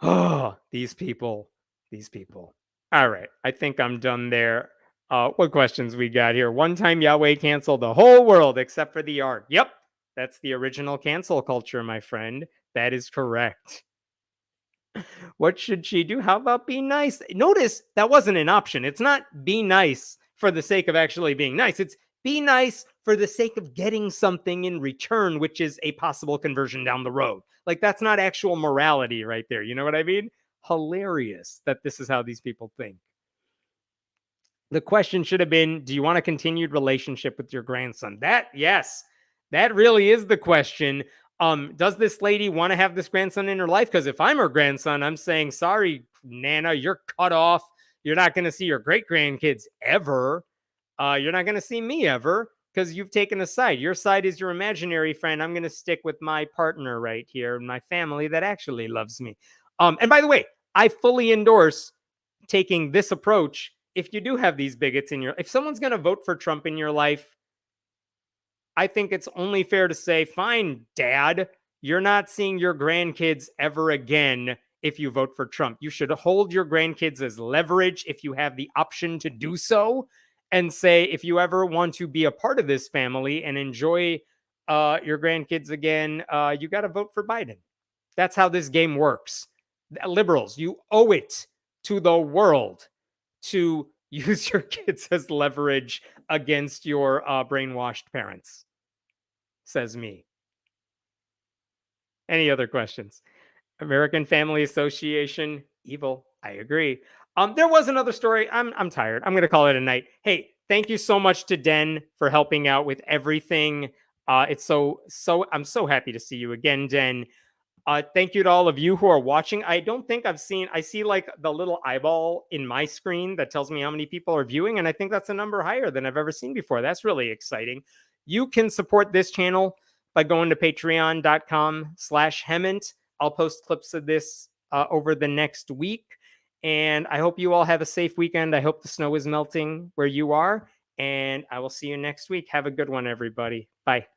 Oh, these people, these people. All right. I think I'm done there. What questions we got here? One time Yahweh canceled the whole world except for the ark. Yep. That's the original cancel culture, my friend. That is correct. What should she do? How about be nice? Notice that wasn't an option. It's not be nice for the sake of actually being nice. It's be nice for the sake of getting something in return, which is a possible conversion down the road. Like, that's not actual morality right there. You know what I mean? Hilarious that this is how these people think. The question should have been, do you want a continued relationship with your grandson? Yes, that really is the question. Does this lady want to have this grandson in her life? Because if I'm her grandson, I'm saying, sorry, Nana, you're cut off. You're not going to see your great grandkids ever. You're not going to see me ever because you've taken a side. Your side is your imaginary friend. I'm going to stick with my partner right here, my family that actually loves me. And by the way, I fully endorse taking this approach. If you do have these bigots in your, if someone's going to vote for Trump in your life, I think it's only fair to say, fine, dad, you're not seeing your grandkids ever again if you vote for Trump. You should hold your grandkids as leverage if you have the option to do so, and say, if you ever want to be a part of this family and enjoy your grandkids again, you got to vote for Biden. That's how this game works. Liberals, you owe it to the world to use your kids as leverage against your brainwashed parents, says me. Any other questions? American Family Association, evil. I agree. There was another story. I'm tired. I'm gonna call it a night. Hey, thank you so much to Den for helping out with everything. It's I'm so happy to see you again, Den. Thank you to all of you who are watching. I don't think I see like the little eyeball in my screen that tells me how many people are viewing. And I think that's a number higher than I've ever seen before. That's really exciting. You can support this channel by going to patreon.com/Hemant. I'll post clips of this over the next week. And I hope you all have a safe weekend. I hope the snow is melting where you are. And I will see you next week. Have a good one, everybody. Bye.